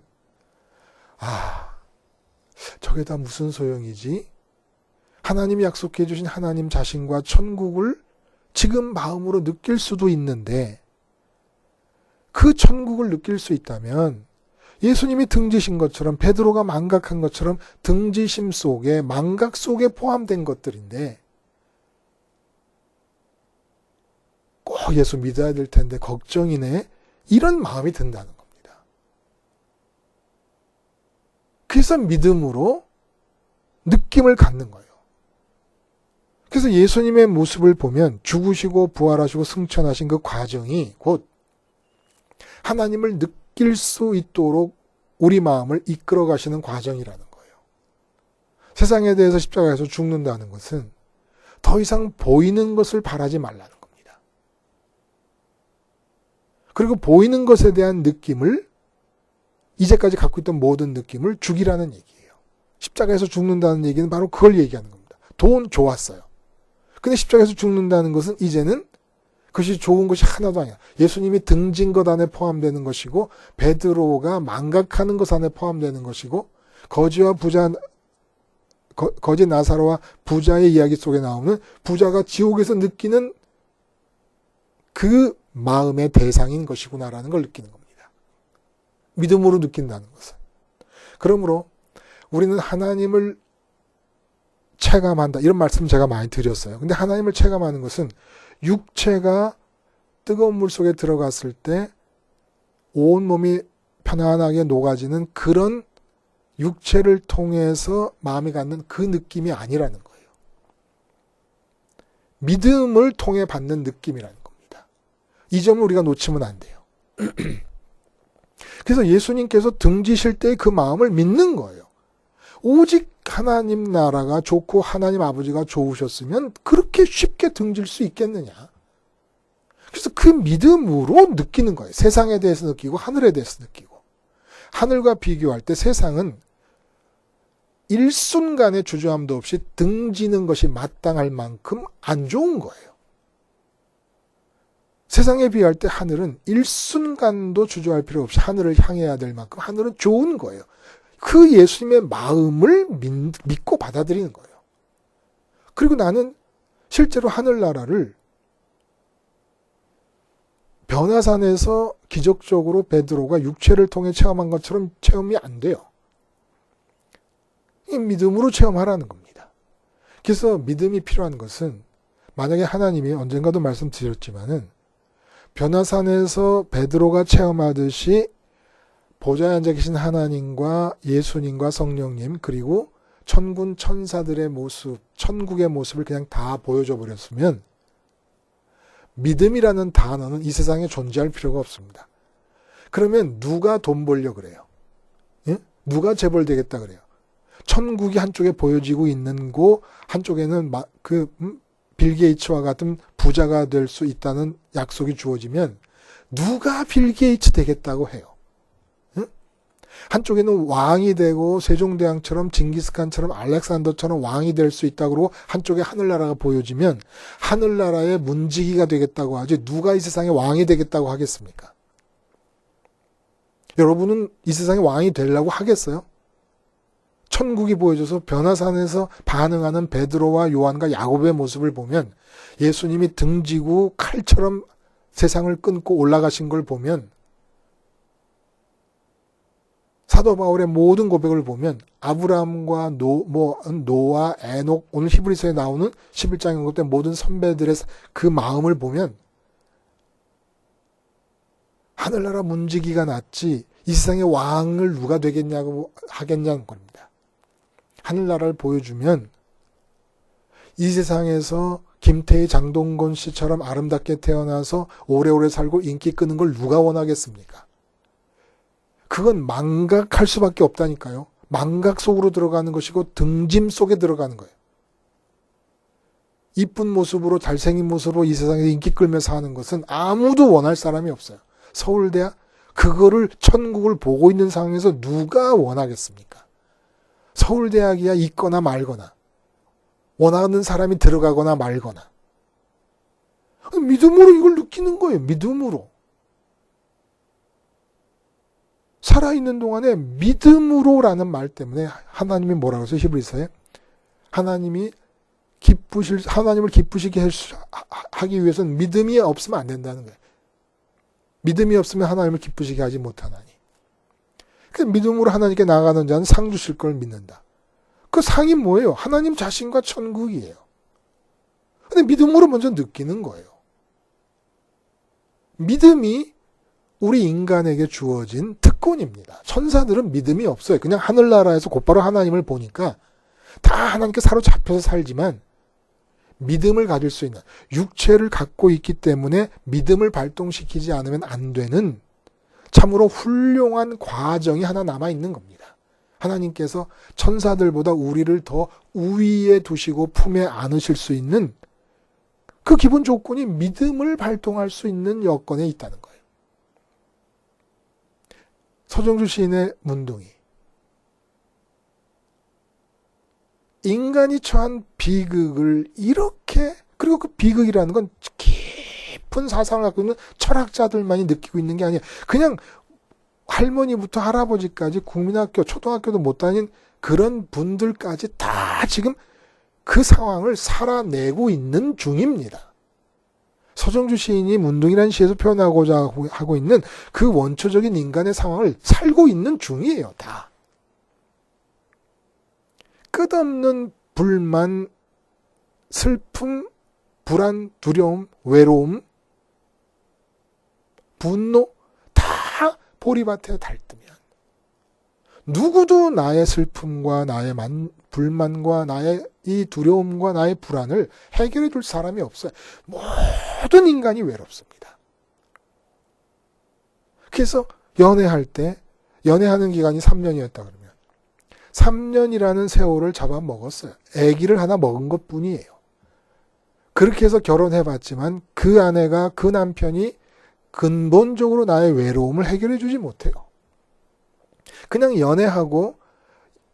저게 다 무슨 소용이지? 하나님이 약속해 주신 하나님 자신과 천국을 지금 마음으로 느낄 수도 있는데 그 천국을 느낄 수 있다면 예수님이 등지신 것처럼 베드로가 망각한 것처럼 등지심 속에 망각 속에 포함된 것들인데 꼭 예수 믿어야 될 텐데 걱정이네 이런 마음이 든다는 겁니다. 그래서 믿음으로 느낌을 갖는 거예요. 그래서 예수님의 모습을 보면 죽으시고 부활하시고 승천하신 그 과정이 곧 하나님을 느낄 수 있도록 우리 마음을 이끌어 가시는 과정이라는 거예요. 세상에 대해서 십자가에서 죽는다는 것은 더 이상 보이는 것을 바라지 말라는 겁니다. 그리고 보이는 것에 대한 느낌을 이제까지 갖고 있던 모든 느낌을 죽이라는 얘기예요. 십자가에서 죽는다는 얘기는 바로 그걸 얘기하는 겁니다. 돈 좋았어요. 근데 십자가에서 죽는다는 것은 이제는 그것이 좋은 것이 하나도 아니야. 예수님이 등진 것 안에 포함되는 것이고 베드로가 망각하는 것 안에 포함되는 것이고 거지 나사로와 부자의 이야기 속에 나오는 부자가 지옥에서 느끼는 그 마음의 대상인 것이구나라는 걸 느끼는 겁니다. 믿음으로 느낀다는 것은. 그러므로 우리는 하나님을 체감한다. 이런 말씀 제가 많이 드렸어요. 근데 하나님을 체감하는 것은 육체가 뜨거운 물 속에 들어갔을 때 온몸이 편안하게 녹아지는 그런 육체를 통해서 마음이 갖는 그 느낌이 아니라는 거예요. 믿음을 통해 받는 느낌이라는 겁니다. 이 점을 우리가 놓치면 안 돼요. 그래서 예수님께서 등지실 때 그 마음을 믿는 거예요. 오직 하나님 나라가 좋고 하나님 아버지가 좋으셨으면 그렇게 쉽게 등질 수 있겠느냐. 그래서 그 믿음으로 느끼는 거예요. 세상에 대해서 느끼고 하늘에 대해서 느끼고. 하늘과 비교할 때 세상은 일순간의 주저함도 없이 등지는 것이 마땅할 만큼 안 좋은 거예요. 세상에 비할 때 하늘은 일순간도 주저할 필요 없이 하늘을 향해야 될 만큼 하늘은 좋은 거예요. 그 예수님의 마음을 믿고 받아들이는 거예요. 그리고 나는 실제로 하늘나라를 변화산에서 기적적으로 베드로가 육체를 통해 체험한 것처럼 체험이 안 돼요. 이 믿음으로 체험하라는 겁니다. 그래서 믿음이 필요한 것은 만약에 하나님이 언젠가도 말씀드렸지만은 변화산에서 베드로가 체험하듯이 보좌에 앉아 계신 하나님과 예수님과 성령님 그리고 천군 천사들의 모습, 천국의 모습을 그냥 다 보여줘 버렸으면 믿음이라는 단어는 이 세상에 존재할 필요가 없습니다. 그러면 누가 돈 벌려 그래요? 예? 누가 재벌되겠다 그래요? 천국이 한쪽에 보여지고 있는 거 한쪽에는 빌 게이츠와 같은 부자가 될 수 있다는 약속이 주어지면 누가 빌 게이츠 되겠다고 해요? 응? 한쪽에는 왕이 되고 세종대왕처럼 징기스칸처럼 알렉산더처럼 왕이 될 수 있다고 그러고 한쪽에 하늘나라가 보여지면 하늘나라의 문지기가 되겠다고 하지 누가 이 세상에 왕이 되겠다고 하겠습니까? 여러분은 이 세상에 왕이 되려고 하겠어요? 천국이 보여줘서 변화산에서 반응하는 베드로와 요한과 야곱의 모습을 보면 예수님이 등지고 칼처럼 세상을 끊고 올라가신 걸 보면 사도 바울의 모든 고백을 보면 아브라함과 노아, 에녹, 오늘 히브리서에 나오는 11장에 언급된 모든 선배들의 그 마음을 보면 하늘나라 문지기가 낫지 이 세상의 왕을 누가 되겠냐고 하겠냐는 겁니다. 하늘나라를 보여주면 이 세상에서 김태희, 장동건 씨처럼 아름답게 태어나서 오래오래 살고 인기 끄는 걸 누가 원하겠습니까? 그건 망각할 수밖에 없다니까요. 망각 속으로 들어가는 것이고 등짐 속에 들어가는 거예요. 이쁜 모습으로 잘생긴 모습으로 이 세상에서 인기 끌면서 하는 것은 아무도 원할 사람이 없어요. 서울대학 그거를 천국을 보고 있는 상황에서 누가 원하겠습니까? 서울대학이야 있거나 말거나 원하는 사람이 들어가거나 말거나 믿음으로 이걸 느끼는 거예요. 믿음으로. 살아있는 동안에 믿음으로라는 말 때문에 하나님이 뭐라고 했어요? 히브리서에 하나님을 기쁘시게 하기 위해서는 믿음이 없으면 안 된다는 거예요. 믿음이 없으면 하나님을 기쁘시게 하지 못하나니. 그래서 믿음으로 하나님께 나아가는 자는 상 주실 걸 믿는다. 그 상이 뭐예요? 하나님 자신과 천국이에요. 근데 믿음으로 먼저 느끼는 거예요. 믿음이 우리 인간에게 주어진 특권입니다. 천사들은 믿음이 없어요. 그냥 하늘나라에서 곧바로 하나님을 보니까 다 하나님께 사로잡혀서 살지만 믿음을 가질 수 있는 육체를 갖고 있기 때문에 믿음을 발동시키지 않으면 안 되는 참으로 훌륭한 과정이 하나 남아있는 겁니다. 하나님께서 천사들보다 우리를 더 우위에 두시고 품에 안으실 수 있는 그 기본 조건이 믿음을 발동할 수 있는 여건에 있다는 거예요. 서정주 시인의 문둥이. 인간이 처한 비극을 이렇게, 그리고 그 비극이라는 건 깊은 사상을 갖고 있는 철학자들만이 느끼고 있는 게 아니에요. 그냥 할머니부터 할아버지까지 국민학교, 초등학교도 못 다닌 그런 분들까지 다 지금 그 상황을 살아내고 있는 중입니다. 서정주 시인이 문둥이라는 시에서 표현하고자 하고 있는 그 원초적인 인간의 상황을 살고 있는 중이에요, 다. 끝없는 불만, 슬픔, 불안, 두려움, 외로움, 분노 다 보리밭에 닳으면 누구도 나의 슬픔과 나의 불만과 나의 이 두려움과 나의 불안을 해결해 줄 사람이 없어요. 모든 인간이 외롭습니다. 그래서 연애할 때 연애하는 기간이 3년이었다 그러면 3년이라는 세월을 잡아먹었어요. 아기를 하나 먹은 것뿐이에요. 그렇게 해서 결혼해봤지만 그 아내가 그 남편이 근본적으로 나의 외로움을 해결해 주지 못해요. 그냥 연애하고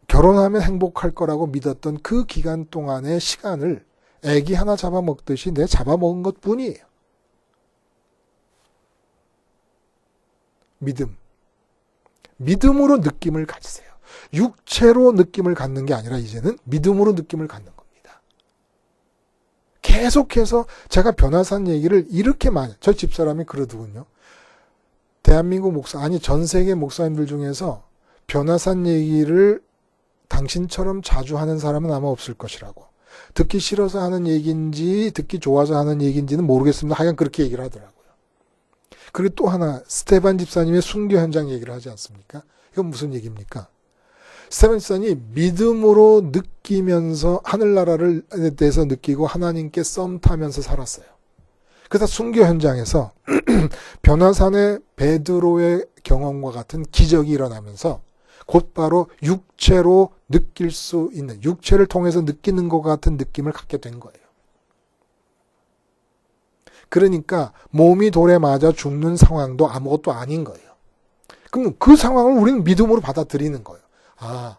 결혼하면 행복할 거라고 믿었던 그 기간 동안의 시간을 아기 하나 잡아먹듯이 내 잡아먹은 것뿐이에요. 믿음. 믿음으로 느낌을 가지세요. 육체로 느낌을 갖는 게 아니라 이제는 믿음으로 느낌을 갖는 겁니다. 계속해서 제가 변화산 얘기를 이렇게 많이, 저 집사람이 그러더군요. 대한민국 목사, 아니 전 세계 목사님들 중에서 변화산 얘기를 당신처럼 자주 하는 사람은 아마 없을 것이라고. 듣기 싫어서 하는 얘기인지 듣기 좋아서 하는 얘기인지는 모르겠습니다. 하여간 그렇게 얘기를 하더라고요. 그리고 또 하나 스테반 집사님의 순교 현장 얘기를 하지 않습니까? 이건 무슨 얘기입니까? 스테반 집사님이 믿음으로 느끼면서 하늘나라를 대해서 느끼고 하나님께 썸 타면서 살았어요. 그래서 순교 현장에서 변화산의 베드로의 경험과 같은 기적이 일어나면서 곧바로 육체로 느낄 수 있는, 육체를 통해서 느끼는 것 같은 느낌을 갖게 된 거예요. 그러니까 몸이 돌에 맞아 죽는 상황도 아무것도 아닌 거예요. 그럼 그 상황을 우리는 믿음으로 받아들이는 거예요. 아,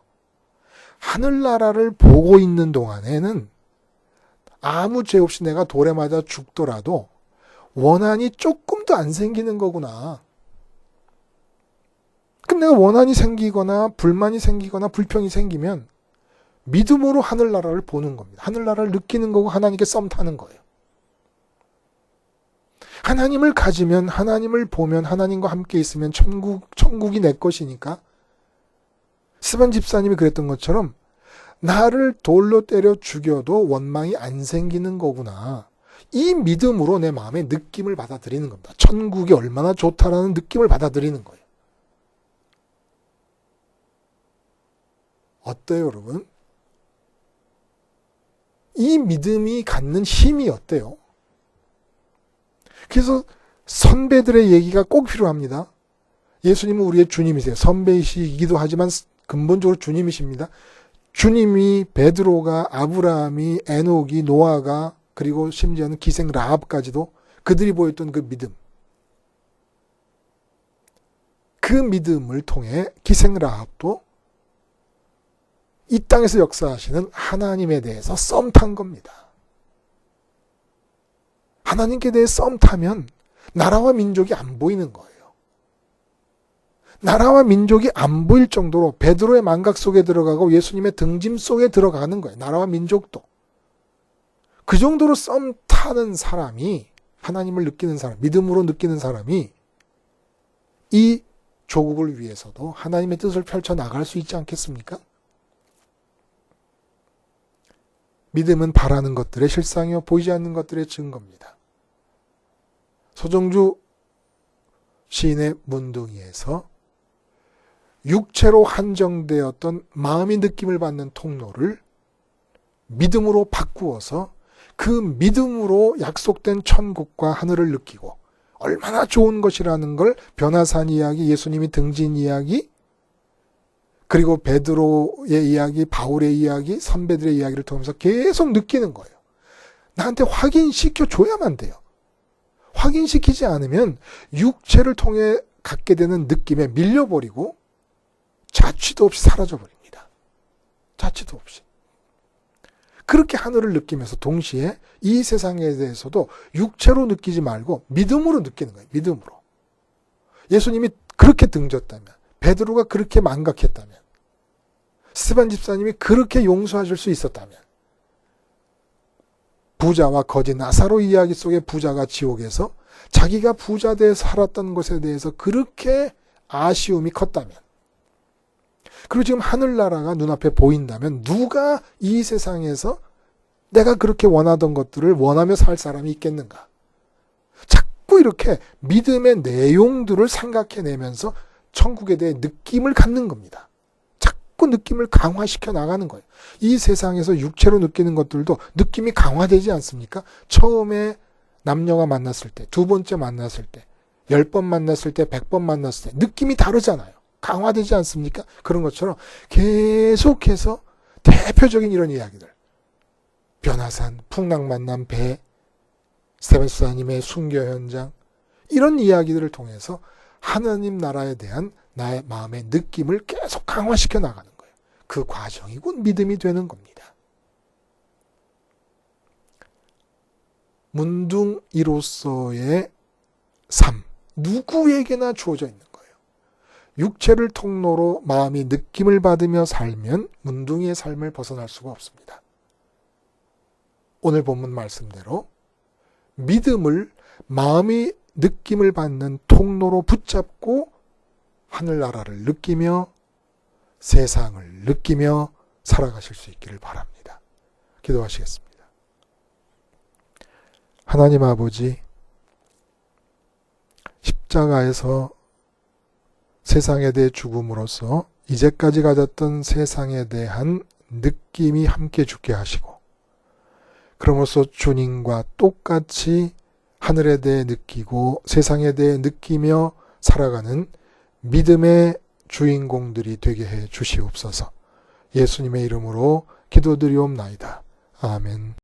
하늘나라를 보고 있는 동안에는 아무 죄 없이 내가 돌에 맞아 죽더라도 원한이 조금도 안 생기는 거구나. 그럼 내가 원한이 생기거나 불만이 생기거나 불평이 생기면 믿음으로 하늘나라를 보는 겁니다. 하늘나라를 느끼는 거고 하나님께 썸 타는 거예요. 하나님을 가지면, 하나님을 보면, 하나님과 함께 있으면 천국이 내 것이니까 스반 집사님이 그랬던 것처럼 나를 돌로 때려 죽여도 원망이 안 생기는 거구나. 이 믿음으로 내 마음의 느낌을 받아들이는 겁니다. 천국이 얼마나 좋다라는 느낌을 받아들이는 거예요. 어때요, 여러분? 이 믿음이 갖는 힘이 어때요? 그래서 선배들의 얘기가 꼭 필요합니다. 예수님은 우리의 주님이세요. 선배이시기도 하지만 근본적으로 주님이십니다. 주님이 베드로가, 아브라함이, 에녹이, 노아가, 그리고 심지어는 기생 라합까지도 그들이 보였던 그 믿음. 그 믿음을 통해 기생 라합도 이 땅에서 역사하시는 하나님에 대해서 썸 탄 겁니다. 하나님께 대해 썸 타면 나라와 민족이 안 보이는 거예요. 나라와 민족이 안 보일 정도로 베드로의 망각 속에 들어가고 예수님의 등짐 속에 들어가는 거예요. 나라와 민족도. 그 정도로 썸 타는 사람이, 하나님을 느끼는 사람, 믿음으로 느끼는 사람이 이 조국을 위해서도 하나님의 뜻을 펼쳐나갈 수 있지 않겠습니까? 믿음은 바라는 것들의 실상이요 보이지 않는 것들의 증거입니다. 소정주 시인의 문둥이에서 육체로 한정되었던 마음의 느낌을 받는 통로를 믿음으로 바꾸어서 그 믿음으로 약속된 천국과 하늘을 느끼고 얼마나 좋은 것이라는 걸 변화산 이야기, 예수님이 등진 이야기, 그리고 베드로의 이야기, 바울의 이야기, 선배들의 이야기를 통해서 계속 느끼는 거예요. 나한테 확인시켜 줘야만 돼요. 확인시키지 않으면 육체를 통해 갖게 되는 느낌에 밀려버리고 자취도 없이 사라져버립니다. 자취도 없이. 그렇게 하늘을 느끼면서 동시에 이 세상에 대해서도 육체로 느끼지 말고 믿음으로 느끼는 거예요. 믿음으로. 예수님이 그렇게 등졌다면, 베드로가 그렇게 망각했다면, 스반 집사님이 그렇게 용서하실 수 있었다면, 부자와 거지 나사로 이야기 속에 부자가 지옥에서 자기가 부자 되어 살았던 것에 대해서 그렇게 아쉬움이 컸다면, 그리고 지금 하늘나라가 눈앞에 보인다면 누가 이 세상에서 내가 그렇게 원하던 것들을 원하며 살 사람이 있겠는가? 자꾸 이렇게 믿음의 내용들을 생각해내면서 천국에 대해 느낌을 갖는 겁니다. 자꾸 느낌을 강화시켜 나가는 거예요. 이 세상에서 육체로 느끼는 것들도 느낌이 강화되지 않습니까? 처음에 남녀가 만났을 때, 두 번째 만났을 때, 10번 만났을 때, 100번 만났을 때 느낌이 다르잖아요. 강화되지 않습니까? 그런 것처럼 계속해서 대표적인 이런 이야기들. 변화산, 풍랑 만난 배, 스테반 집사님의 순교 현장, 이런 이야기들을 통해서 하나님 나라에 대한 나의 마음의 느낌을 계속 강화시켜 나가는 거예요. 그 과정이 곧 믿음이 되는 겁니다. 문둥이로서의 삶, 누구에게나 주어져 있는 거예요. 육체를 통로로 마음이 느낌을 받으며 살면 문둥이의 삶을 벗어날 수가 없습니다. 오늘 본문 말씀대로 믿음을 마음이 느낌을 받는 통로로 붙잡고 하늘나라를 느끼며 세상을 느끼며 살아가실 수 있기를 바랍니다. 기도하시겠습니다. 하나님 아버지, 십자가에서 세상에 대해 죽음으로써 이제까지 가졌던 세상에 대한 느낌이 함께 죽게 하시고, 그러므로써 주님과 똑같이 하늘에 대해 느끼고 세상에 대해 느끼며 살아가는 믿음의 주인공들이 되게 해 주시옵소서. 예수님의 이름으로 기도드리옵나이다. 아멘.